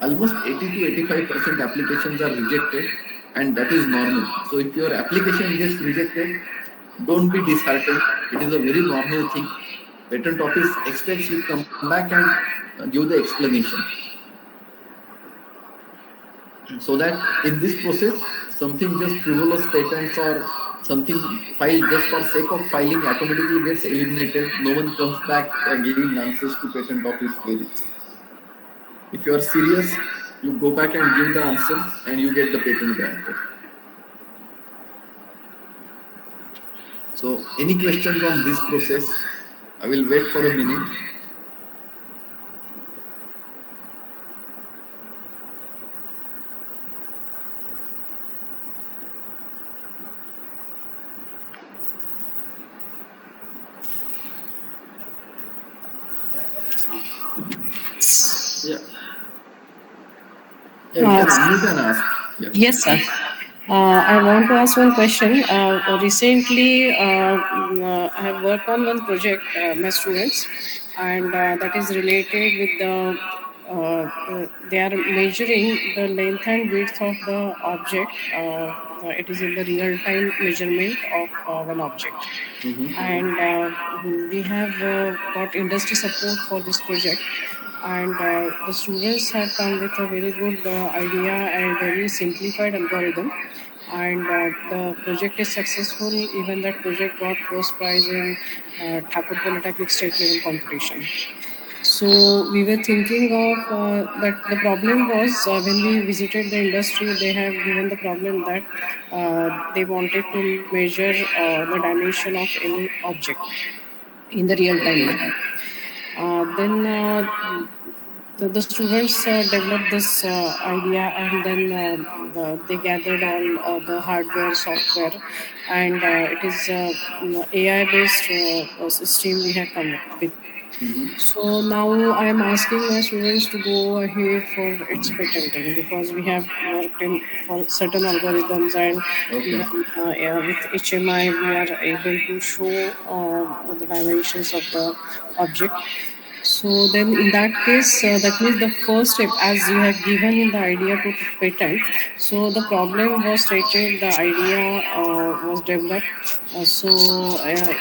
almost 80 to 85% applications are rejected, and that is normal. So if your application gets rejected, don't be disheartened. It is a very normal thing. Patent office expects you to come back and give the explanation, so that in this process something just frivolous patents or something filed just for sake of filing automatically gets eliminated. No one comes back giving answers to patent office queries. If you are serious, you go back and give the answers and you get the patent granted. So any questions on this process? I will wait for a minute. Yeah. Yeah, you can unmute and ask. Yeah. Yes, sir. I want to ask one question. Recently, I have worked on one project, my students, and that is related with the. They are measuring the length and width of the object. It is in the real time measurement of one object, and we have got industry support for this project, and the students have come with a very good idea and very simplified algorithm, and the project is successful. Even that project got first prize in Thakur Polytechnic state level competition. So we were thinking of that the problem was when we visited the industry, they have given the problem that they wanted to measure the dimension of any object in the real time Okay. manner. Then the students developed this idea, and then they gathered all the hardware, software, and it is AI based system we have come up with. So now I am asking my students to go ahead for its patenting, because we have worked in for certain algorithms, and Okay. even with HMI we are able to show the dimensions of the object. So then, in that case, that means the first step, as you have given in the idea to patent. So the problem was stated, the idea was developed.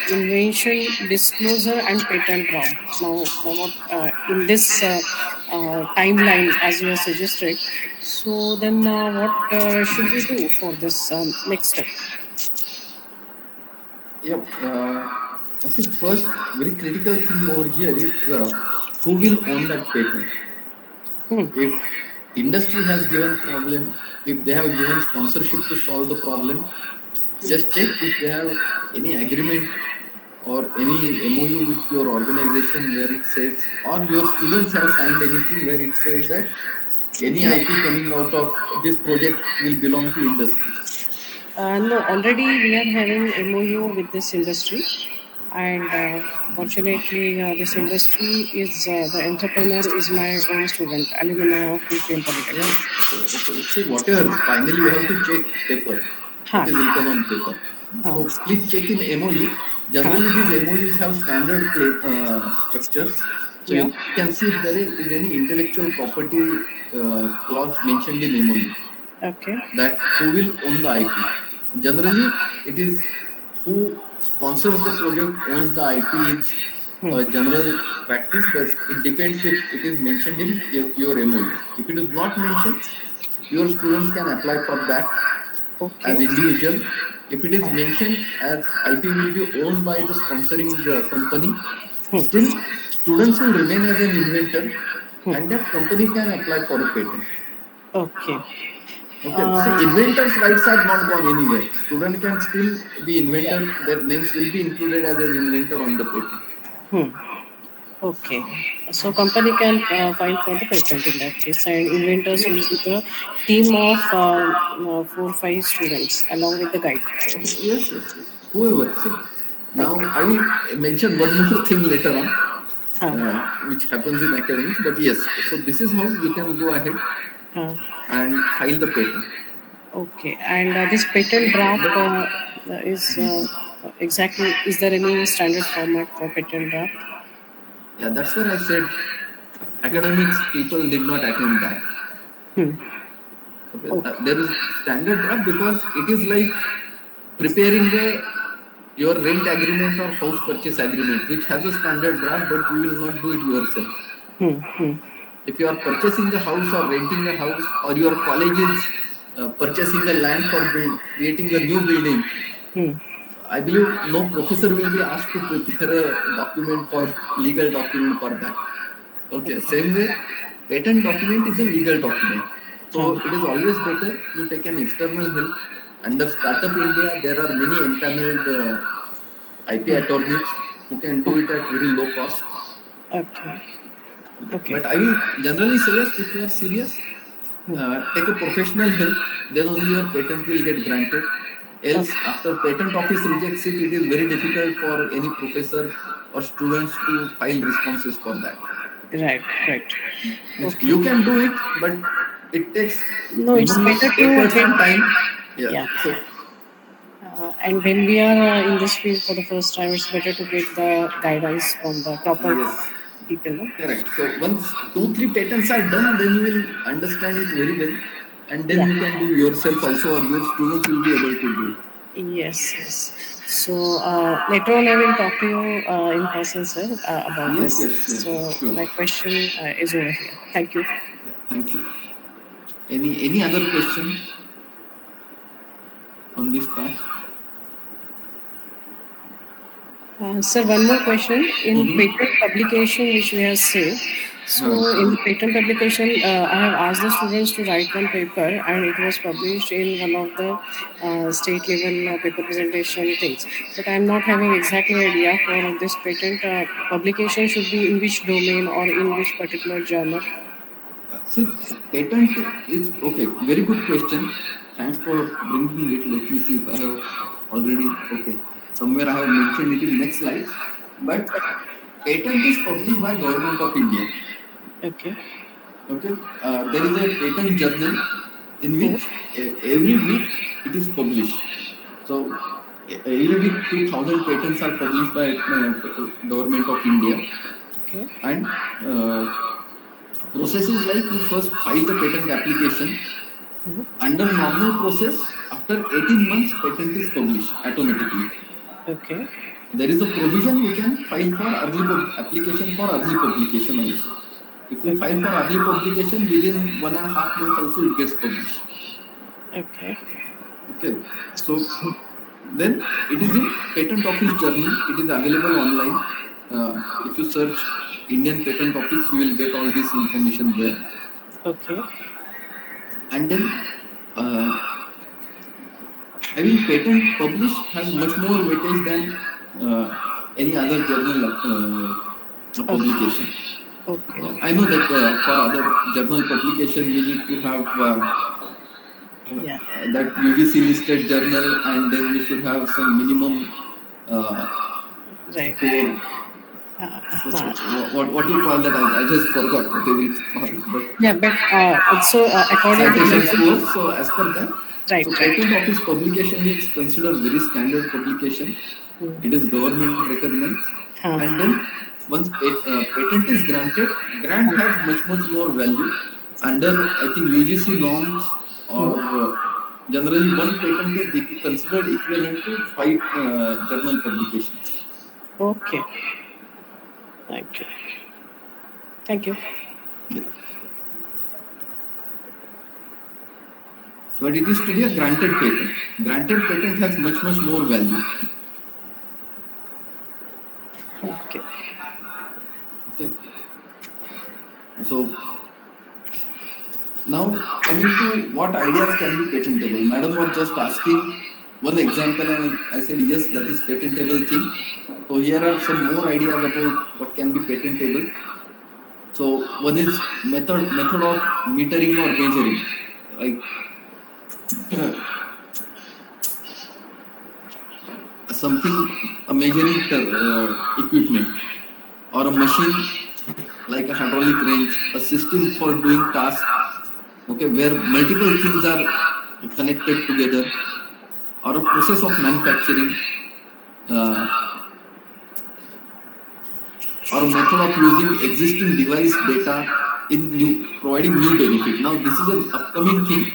Invention, disclosure, and patent round. Now what in this timeline, as you have suggested. So then, what should we do for this next step? Yep. I see. First, very critical thing over here is who will own that patent. Hmm. If industry has given problem, if they have given sponsorship to solve the problem, just check if they have any agreement or any MOU with your organization where it says, or your students have signed anything where it says that any No. IP coming out of this project will belong to industry. No, already we are having MOU with this industry, and fortunately, this industry is the entrepreneur is my own student, alumni of PPM Yeah. Polytechnic. So, okay. See, whatever, finally you have to check paper, Ha, what is written on paper. ha, So please check in MOU. ha. Generally, these MOUs have standard claim, structures. So Yeah. you can see if there is any intellectual property clause mentioned in MOU, Okay. that who will own the IP. Generally, it is who sponsors the project owns the IP. It's Hmm. a general practice, but it depends if it is mentioned in your MOU. If it is not mentioned, your students can apply for that Okay. as individual. If it is Ha. mentioned as IP will be owned by the sponsoring company, Hmm. still students will remain as an inventor, Hmm. and that company can apply for a patent. Okay. Okay, see, Uh, inventors' rights are not gone anywhere. Student can still be yeah. inventor. Their names will be included as an inventor on the patent. Hmm. Okay. So company can file for the patent in that case, and inventors will Yes, be the team of 4 5 students along with the guide. yes, yes, yes. Whoever. See, Okay. now I will mention one more thing later on, Ha. which happens in academics. But yes, so this is how you can go ahead Ha. and file the patent. Okay, and this patent draft But is exactly. Is there any standard format for patent draft? yeah, that's where I said academics people need not attend that. Hmm. Okay, Okay. there is standard draft because it is like preparing your rent agreement or house purchase agreement, which has a standard draft, but you will not do it yourself. Hmm. Hmm. If you are purchasing a house or renting a house, or your college is purchasing the land for creating a new building, Hmm. I believe no professor will be asked to prepare a document for legal document for that. Okay, same way, patent document is a legal document. So it is always better you take an external help. Under Startup India, there are many empaneled IP attorneys who can do it at very low cost. Okay. Okay. But I will generally suggest if you are serious, take a professional help, then only your patent will get granted. Else, after patent office rejects it, it is very difficult for any professor or students to file responses for that. Right. Right. Means Okay. you can do it, but it takes No, it's humongous better to efforts get. and time. Yeah. Yeah. So And when we are in this field for the first time, it's better to get the guidance from the proper yes, people. No? correct. So once 2-3 patents are done, then you will understand it very well, and then Yeah. you can do yourself also, or your students will be able to do it. Yes. Yes. So later on, I will talk to you in person, sir, about Yes, this. yes, sure, So sure. my question is over here. Thank you. Yeah, thank you. Any other question on this talk? Sir, one more question. In Mm-hmm. patent publication, which we have seen, so in the patent publication, I have asked the students to write one paper, and it was published in one of the state level paper presentation things. But I am not having exactly idea for this patent publication should be in which domain or in which particular journal. See, patent is okay. Very good question. Thanks for bringing it. Let me see if I have already okay. Somewhere I have mentioned it in next slide. But patent is published by Government of India. Okay. Okay, there is a patent journal in Hmm. which every week it is published. So every week few thousand patents are published by Government of India, Okay. and process is like you first file the patent application. Hmm. Under normal process, after 18 months, patent is published automatically. Okay. There is a provision we can file for application for early publication also. If we file Okay. for early publication within 1.5 months, also it gets published. Okay. Okay, so then it is in patent office journal. It is available online. If you search Indian Patent Office, you will get all this information there. Okay. And then having patent published has much more weightage than any other journal Okay. publication. Okay. Yeah, I know that for other journal publication we need to have Yeah. that UGC listed journal, and then we should have some minimum Right. score. What you call that? I just forgot whatever it's called. But Yeah, but also according to citation the score. So as per that, right, so right. patent office publication is considered very standard publication. It is government recognized, Huh. and then once patent is granted, grant has much more value under I think UGC norms, or generally one patent is considered equivalent to 5 journal publications. Okay. Thank you. Thank you. Yeah. But it is to be a granted patent. Granted patent has much more value. Okay. Okay. So now coming to what ideas can be patentable. Madam was just asking one example, and I said yes, that is patentable thing. So here are some more ideas about what can be patentable. So one is method of metering or measuring, like something, a measuring equipment, or a machine like a hydraulic wrench, a system for doing tasks, okay, where multiple things are connected together, or a process of manufacturing, uh, or a method of using existing device data in providing new benefit. Now this is an upcoming thing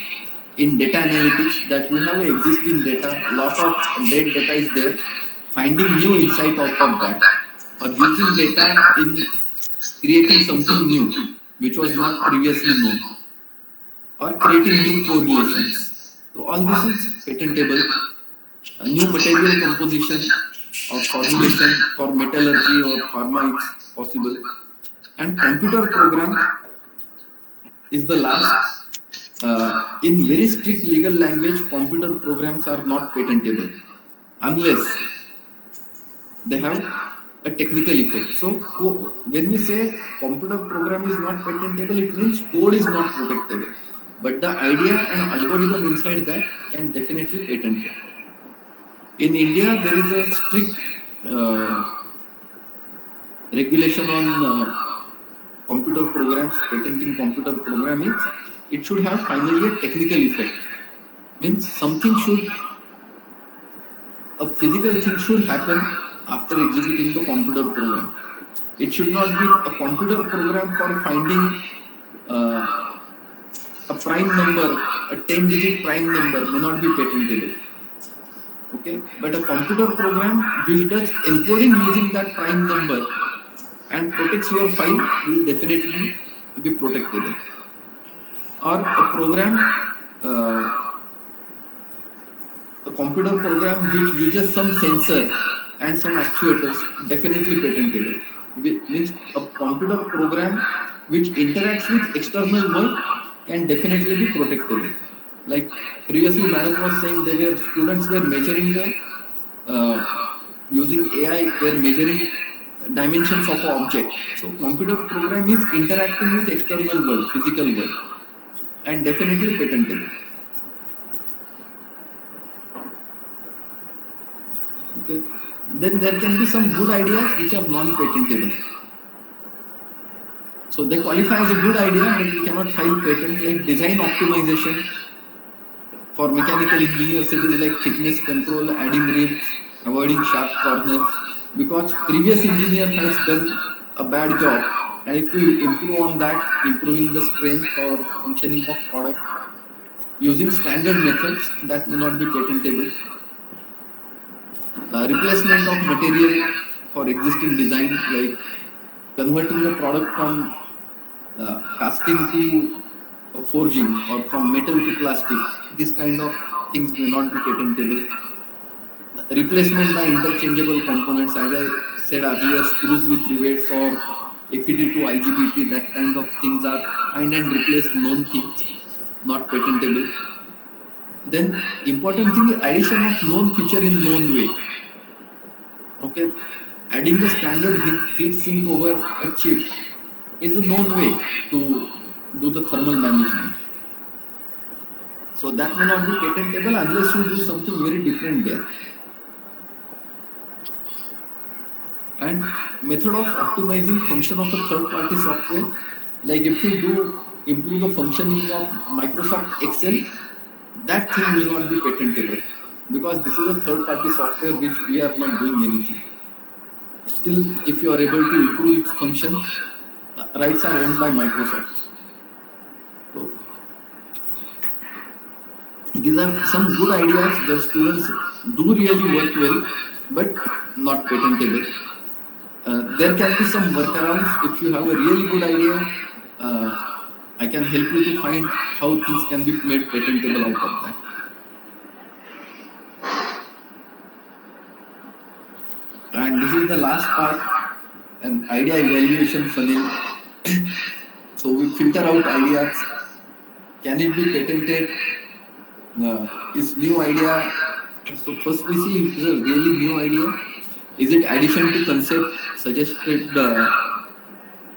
in data analytics, that you have a existing data, lot of dead data is there, finding new insight out of that, or using data in creating something new which was not previously known, or creating new correlations. So all this is patentable. A new material composition or formulation for metallurgy or pharma is possible. And computer program is the last. In very strict legal language, computer programs are not patentable unless they have a technical effect. So when we say computer program is not patentable, it means code is not protectable. But the idea and algorithm inside that can definitely patent it. In India, there is a strict regulation on computer programs, patenting computer programming. It should have finally a technical effect. Means something should, a physical thing should happen after executing the computer program. It should not be a computer program for finding a prime number, a 10-digit prime number may not be patentable. Okay, but a computer program which does encoding using that prime number and protects your file will definitely be protectable. Or a program, a computer program which uses some sensor and some actuators, definitely patentable. Means a computer program which interacts with external world can definitely be protectable. Like previously, madam was saying, there were students were measuring the using AI, were measuring dimensions of an object. So computer program is interacting with external world, physical world, and definitely patentable. Okay. Then there can be some good ideas which are non-patentable. So they qualify as a good idea, but we cannot file patent, like design optimization for mechanical engineers. It is like thickness control, adding ribs, avoiding sharp corners, because previous engineer has done a bad job, and if we improve on that, improving the strength or functioning of product using standard methods, that may not be patentable. Replacement of material for existing design, like converting the product from casting to forging or from metal to plastic, this kind of things may not be patentable. Replacement by interchangeable components, as I said earlier, screws with rivets or FED to IGBT, that kind of things are find and replace known things, not patentable. Then important thing is addition of known feature in known way. Okay, adding the standard heat sink over a chip is a known way to do the thermal management. So that may not be patentable unless you do something very different there. And method of optimizing function of a third-party software, like if you do improve the functioning of Microsoft Excel, that thing will not be patentable, because this is a third-party software which we are not doing anything. Still, if you are able to improve its function, rights are owned by Microsoft. So, these are some good ideas where students do really work well, but not patentable. There can be some workarounds. If you have a really good idea, I can help you to find how things can be made patentable out of that. And this is the last part, an idea evaluation funnel. So we filter out ideas. Can it be patented? Is new idea? So first we see if it is a really new idea. Is it addition to concept suggested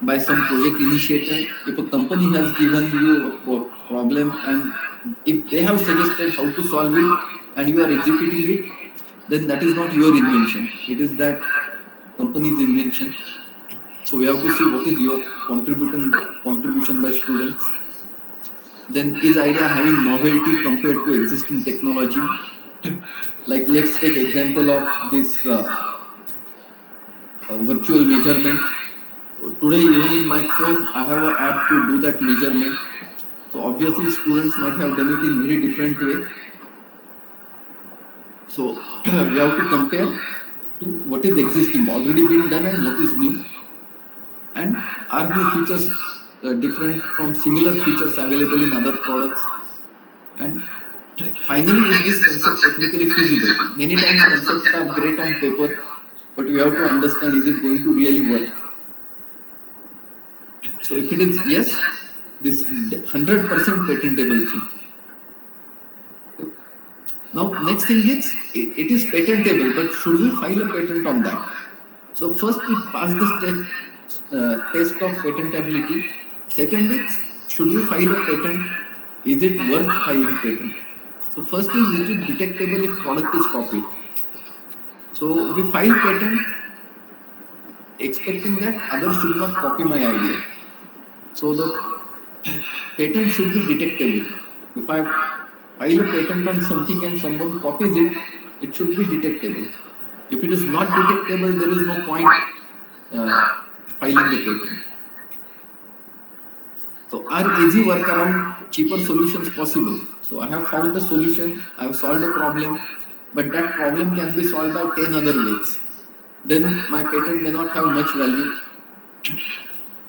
by some project initiator? If a company has given you a problem and if they have suggested how to solve it and you are executing it, then that is not your invention. It is that company's invention. So we have to see what is your contribution by students. Then is idea having novelty compared to existing technology? Like let's take example of this virtual measurement. Today even in my phone I have an app to do that measurement. So obviously students might have done it in very different way. So we have to compare to what is existing, already been done, and what is new. And are new features different from similar features available in other products? And finally, is this concept technically feasible? Many times concepts are great on paper, but we have to understand, is it going to really work? So if it is yes, this 100% patentable thing. Now, next thing is, it is patentable, but should we file a patent on that? So first, it passed the test of patentability. Second is, should we file a patent? Is it worth filing patent? So first is it detectable if product is copied? So we file patent expecting that others should not copy my idea. So the patent should be detectable. If I file a patent on something and someone copies it, it should be detectable. If it is not detectable, there is no point filing the patent. So are easy workaround, cheaper solutions possible? So I have found a solution, I have solved a problem, but that problem can be solved by 10 other ways. Then my patent may not have much value.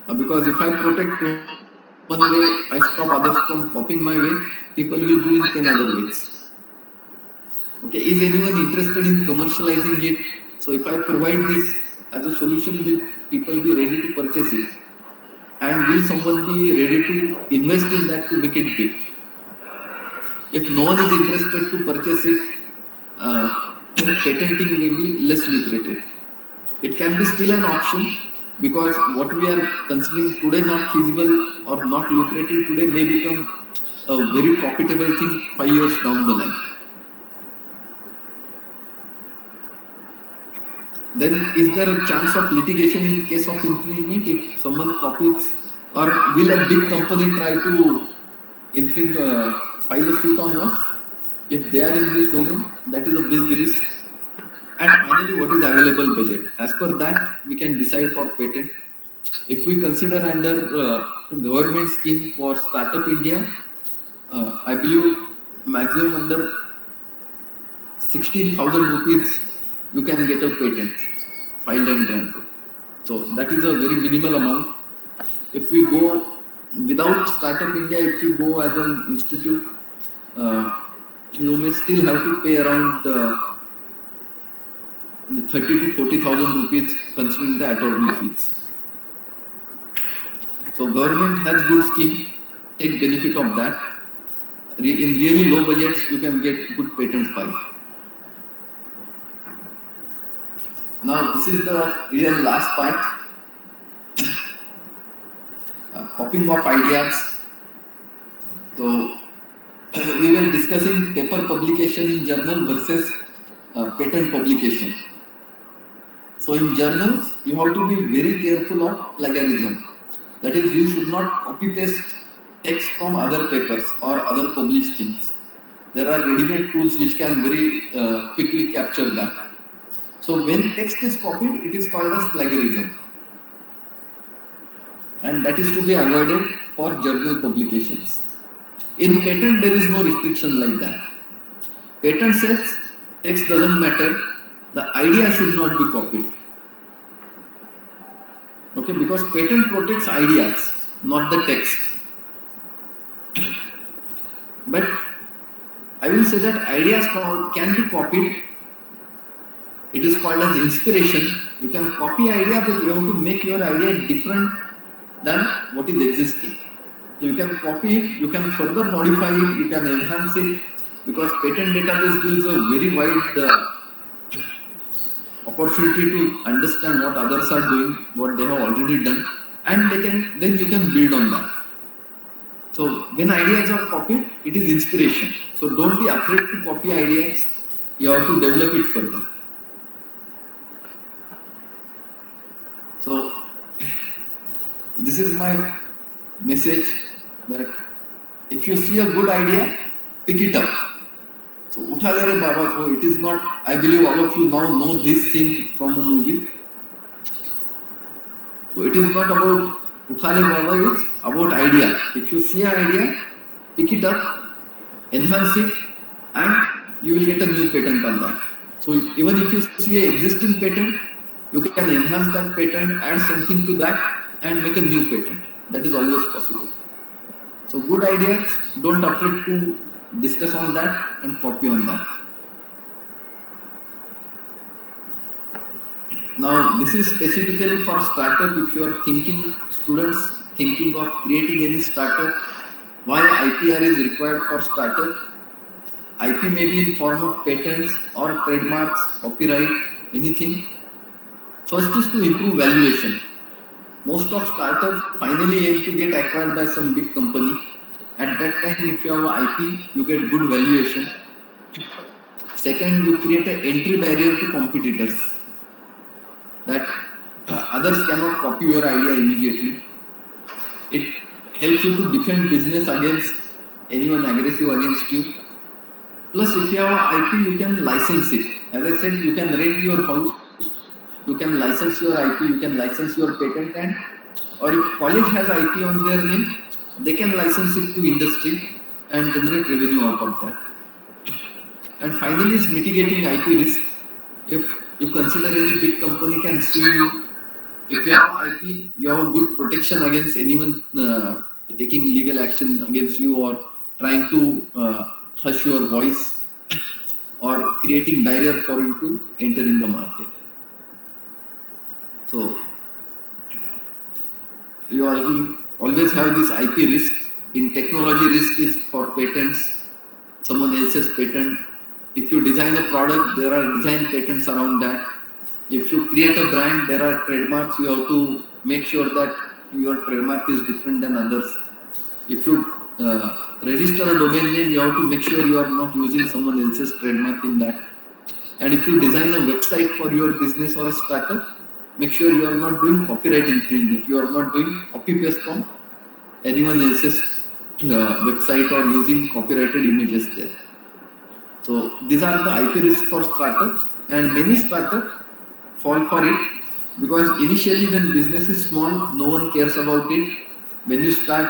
Because if I protect one way, I stop others from copying my way, people will do in 10 other ways. Okay, is anyone interested in commercializing it? So if I provide this as a solution, will people be ready to purchase it? And will someone be ready to invest in that to make it big? If no one is interested to purchase it, patenting will be less lucrative. It can be still an option, because what we are considering today not feasible or not lucrative today may become a very profitable thing 5 years down the line. Then is there a chance of litigation in case of infringement if someone copies, or will a big company try to infringe, file a suit on us if they are in this domain? That is a big risk. And finally, what is available budget? As per that, we can decide for patent. If we consider under government scheme for Startup India, I believe maximum under 16,000 rupees you can get a patent filed and granted. So that is a very minimal amount. If we go without Startup India, if you go as an institute, you may still have to pay around 30 to 40,000 rupees considering the attorney fees. So government has good scheme, take benefit of that. In really low budgets, you can get good patents filed. Now this is the real last part. Copying of ideas. So we were discussing paper publication in journal versus patent publication. So in journals, you have to be very careful of plagiarism. That is, you should not copy paste text from other papers or other published things. There are ready-made tools which can very quickly capture that. So when text is copied, it is called as plagiarism. And that is to be avoided for journal publications. In patent, there is no restriction like that. Patent says text doesn't matter, the idea should not be copied. Okay, because patent protects ideas, not the text. But I will say that ideas can be copied. It is called as inspiration. You can copy idea, but you have to make your idea different than what is existing. So you can copy it, you can further modify it, you can enhance it, because patent database gives a very wide opportunity to understand what others are doing, what they have already done, and then you can build on that. So when ideas are copied, it is inspiration. So don't be afraid to copy ideas. You have to develop it further. So this is my message, that if you see a good idea, pick it up. So Utha Le Re Baba Ko, it is not, I believe all of you now know this scene from a movie. So it is not about Utha Le Baba, it's about idea. If you see an idea, pick it up, enhance it, and you will get a new patent on that. So even if you see an existing patent, you can enhance that patent, add something to that, and make a new patent. that is always possible. So good ideas, don't afraid to discuss on that and copy on that. Now this is specifically for startup. If you are thinking, students thinking of creating any startup, why IPR is required for startup? IP may be in form of patents or trademarks, copyright, anything. First is to improve valuation. Most of startups finally aim to get acquired by some big company. At that time, if you have IP, you get good valuation. Second, you create an entry barrier to competitors, that others cannot copy your idea immediately. It helps you to defend business against anyone aggressive against you. Plus, if you have IP, you can license it. As I said, you can rent your house, you can license your IP, you can license your patent, and or if college has IP on their name, they can license it to industry and generate revenue out of that. And finally, is mitigating IP risk. If you consider any big company can sue you, if you have IP, you have good protection against anyone taking legal action against you or trying to hush your voice or creating barrier for you to enter in the market. So you always have this IP risk. In technology, risk is for patents, someone else's patent. If you design a product, there are design patents around that. If you create a brand, there are trademarks. You have to make sure that your trademark is different than others. If you register a domain name, you have to make sure you are not using someone else's trademark in that. And if you design a website for your business or a startup, make sure you are not doing copyright infringement. You are not doing copy paste from anyone else's website or using copyrighted images there. So these are the IP risks for startups, and many startups fall for it because initially when business is small, no one cares about it. When you start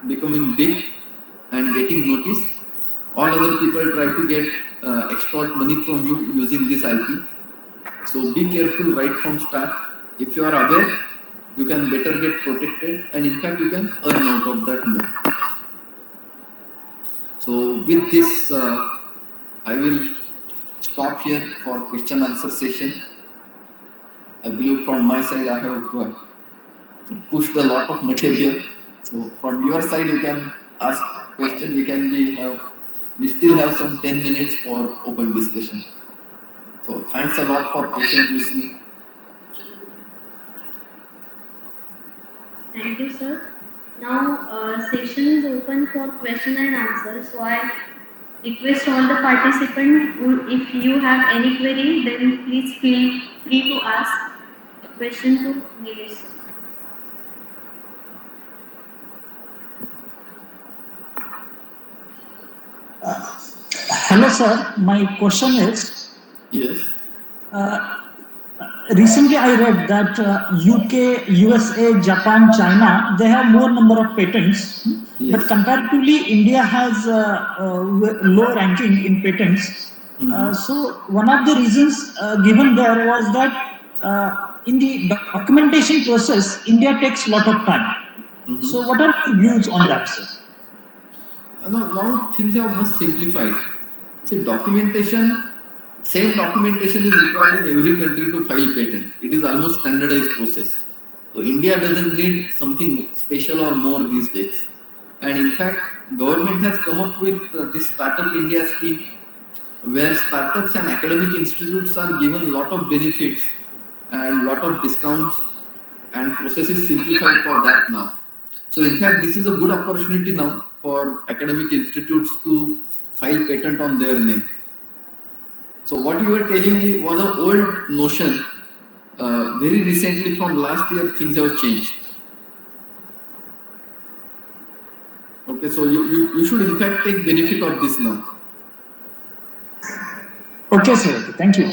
becoming big and getting noticed, all other people try to get extort money from you using this IP. So be careful right from start. If you are aware, you can better get protected, and in fact you can earn out of that more. So with this, I will stop here for question answer session. I believe from my side I have pushed a lot of material. So from your side you can ask question. We still have some 10 minutes for open discussion. So thanks a lot for patient listening. Thank you, sir. Now, session is open for question and answer. So I request all the participants, if you have any query, then please feel free to ask a question to Nilesh, sir. Hello, sir. My question is, Yes. recently I read that UK, USA, Japan, China, they have more number of patents, Yes. but comparatively, India has low ranking in patents. So one of the reasons given there was that in the documentation process, India takes a lot of time. So what are your views on that, sir? Now things are much simplified. See, same documentation is required in every country to file patent. It is almost standardized process. So India doesn't need something special or more these days. And in fact, government has come up with this Startup India scheme, where startups and academic institutes are given a lot of benefits and lot of discounts, and process is simplified for that now. So in fact, this is a good opportunity now for academic institutes to file patent on their name. So what you were telling me was an old notion. Very recently, from last year, things have changed. Okay, so you should in fact take benefit of this now. Okay, sir. Thank you.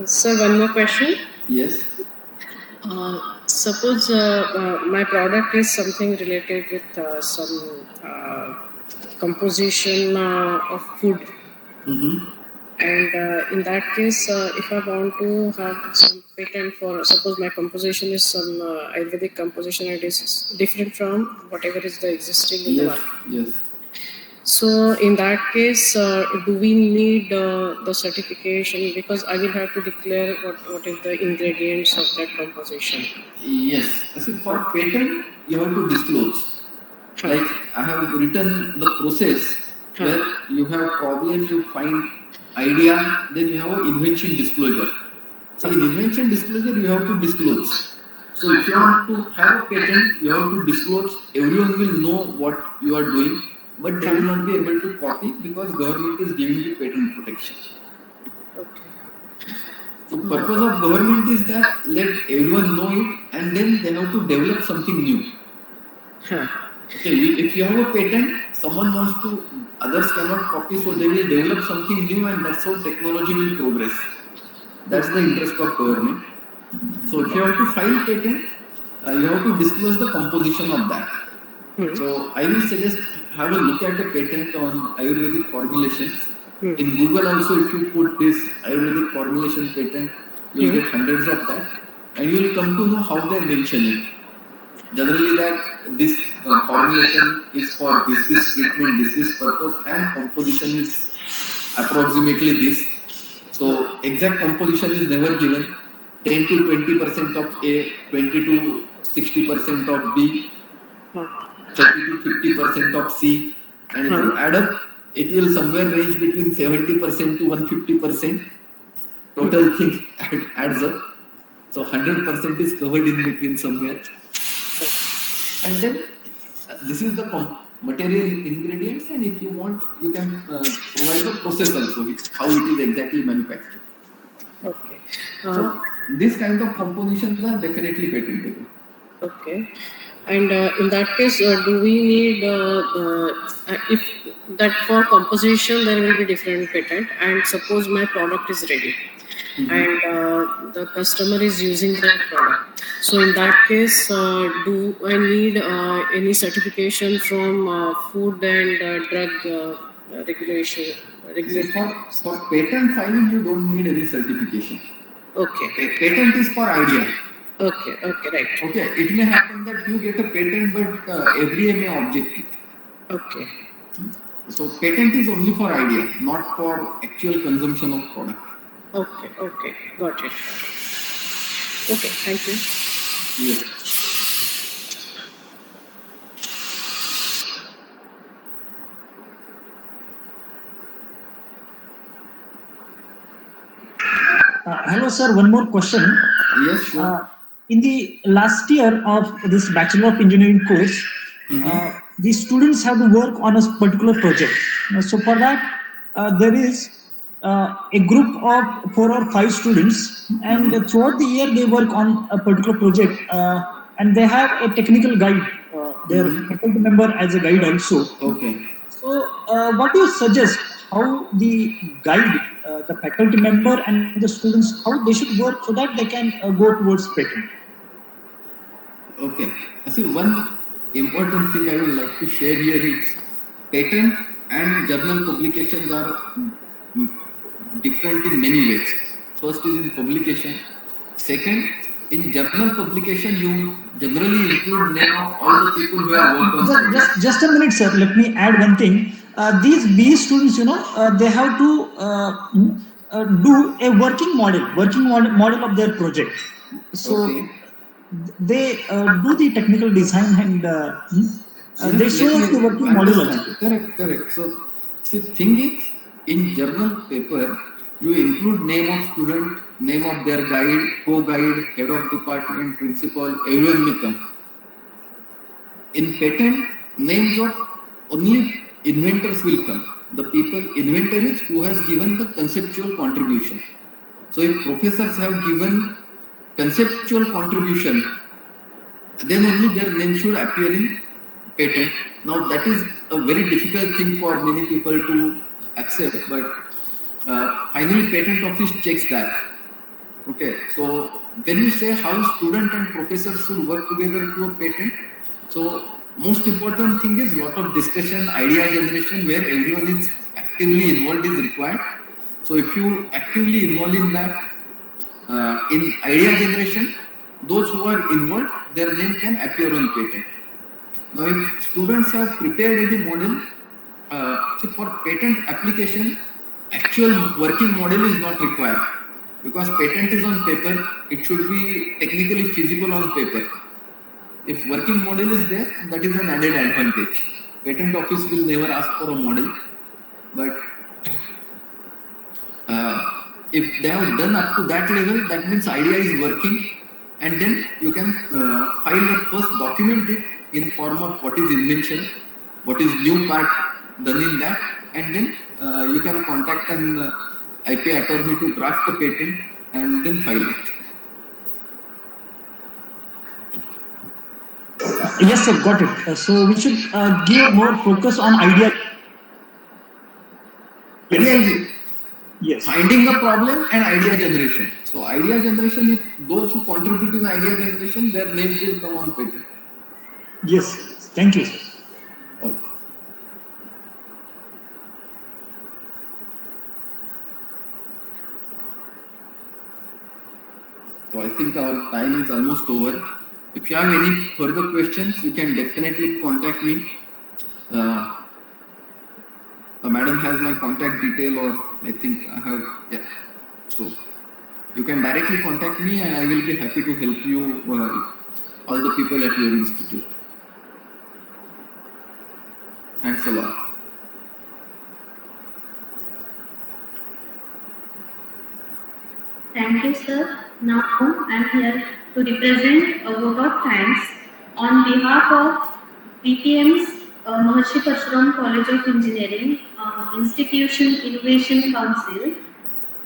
Sir, one more question. Yes. Suppose my product is something related with some composition of food. Mm-hmm. And in that case, if I want to have some patent for, suppose my composition is some Ayurvedic composition, it is different from whatever is the existing in the Yes, market. yes. So in that case, do we need the certification? Because I will have to declare what is the ingredients of that composition. Yes. See, for patent, you have to disclose. Huh. Like I have written the process where Huh. you have problem, you find idea, then you have invention disclosure. So in invention disclosure, you have to disclose. So if you want to have a patent, you have to disclose. Everyone will know what you are doing, but they will not be able to copy because government is giving you patent protection. Okay. So purpose of government is that let everyone know it, and then they have to develop something new. Huh. Okay, if you have a patent, someone wants to, others cannot copy, so they will develop something new, and that's how technology will progress. That's the interest of government. So if you have to file patent, you have to disclose the composition of that. So I will suggest have a look at the patent on Ayurvedic formulations. In Google also, if you put this Ayurvedic formulation patent, you will get hundreds of that, and you will come to know how they mention it. Generally, that this formulation is for this treatment, this purpose, and composition is approximately this. So exact composition is never given. 10 to 20% of A, 20 to 60% of B, 30 to 50% of C, and if you add up, it will somewhere range between 70% to 150%. Total thing adds up. So 100% is covered in between somewhere. And then this is the material ingredients, and if you want, you can provide the process also, how it is exactly manufactured. Okay. So this kind of compositions are definitely patentable. Okay. And in that case, do we need if that for composition there will be different patent, and suppose my product is ready, and the customer is using that product. So in that case, do I need any certification from food and drug regulation? For patent filing, you don't need any certification. Okay. Patent is for idea. Okay, right. Okay, it may happen that you get a patent, but every may object it. Okay. So patent is only for idea, not for actual consumption of product. Okay, got it. Okay, thank you. Yes. Hello, sir. One more question. Yes, sure. In the last year of this Bachelor of Engineering course, the students have to work on a particular project. So for that, there is a group of 4 or 5 students, and throughout the year they work on a particular project, and they have a technical guide. Their faculty member as a guide also. Okay. So, what do you suggest? How the guide, the faculty member, and the students, how they should work so that they can go towards patent? Okay. See, one important thing I would like to share here is patent and journal publications are different in many ways. First is in publication. Second, in journal publication, you generally include name of all the people who have worked on project. Just a minute, sir. Let me add one thing. These B students, they have to do a working model of their project. So they do the technical design, and they show us the working model also. Correct. So, see, thing is, in journal paper, you include name of student, name of their guide, co-guide, head of department, principal, everyone may come. In patent, names of only inventors will come. The people, inventor is who has given the conceptual contribution. So if professors have given conceptual contribution, then only their name should appear in patent. Now that is a very difficult thing for many people to accept, but finally patent office checks that. Okay, so when you say how student and professor should work together to a patent, so most important thing is lot of discussion, idea generation, where everyone is actively involved is required. So if you actively involve in that, in idea generation, those who are involved, their name can appear on patent. Now, if students have prepared any model, see, for patent application, actual working model is not required, because patent is on paper. It should be technically feasible on paper. If working model is there, that is an added advantage. Patent office will never ask for a model, but if they have done up to that level, that means idea is working, and then you can file a first document it in form of what is invention, what is new part done in that, and then you can contact an IP attorney to draft the patent and then file it. Yes, sir, got it. So we should give more focus on idea. Idea is Yes. finding the problem and idea generation. So idea generation, if those who contribute in idea generation, their names will come on patent. Yes. Thank you, sir. Okay. So I think our time is almost over. If you have any further questions, you can definitely contact me. The madam has my contact detail, or I think I have, yeah. So you can directly contact me and I will be happy to help you, all the people at your institute. Thanks a lot. Thank you, sir. Now I am here to represent a vote of thanks on behalf of BPM's Maharshi Parshuram College of Engineering Institution Innovation Council.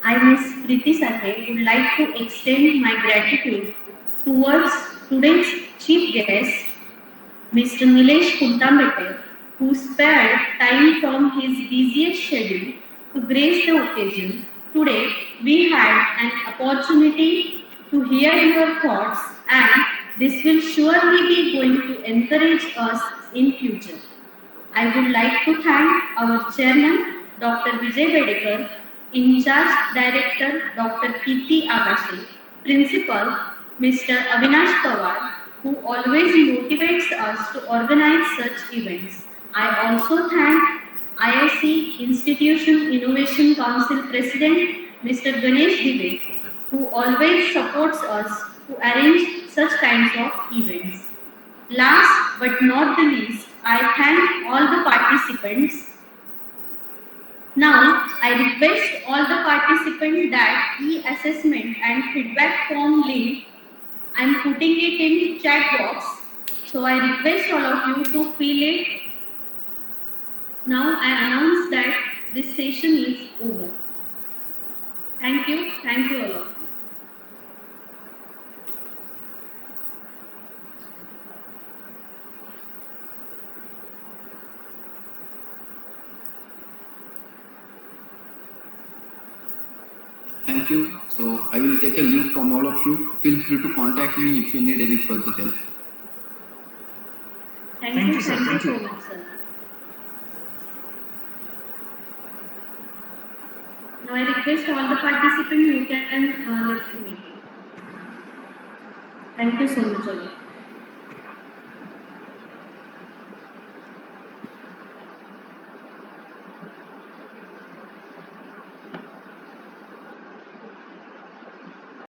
I, Ms. Preeti Sathe, would like to extend my gratitude towards today's chief guest, Mr. Nilesh Kuntambete, who spared time from his busiest schedule to grace the occasion. Today, we had an opportunity to hear your thoughts, and this will surely be going to encourage us in future. I would like to thank our chairman, Dr. Vijay Bedekar, in charge director, Dr. Kirti Agashe, principal, Mr. Avinash Pawar, who always motivates us to organize such events. I also thank IIC Institution Innovation Council President, Mr. Ganesh Dive, who always supports us to arrange such kinds of events. Last but not the least, I thank all the participants. Now, I request all the participants that e-assessment and feedback form link, I am putting it in chat box. So I request all of you to fill it. Now I announce that this session is over. Thank you all of you. Thank you. So I will take a leave from all of you. Feel free to contact me if you need any further help. Thank you so much, sir. Now I request all the participants, you can leave the meeting. Thank you so much, all.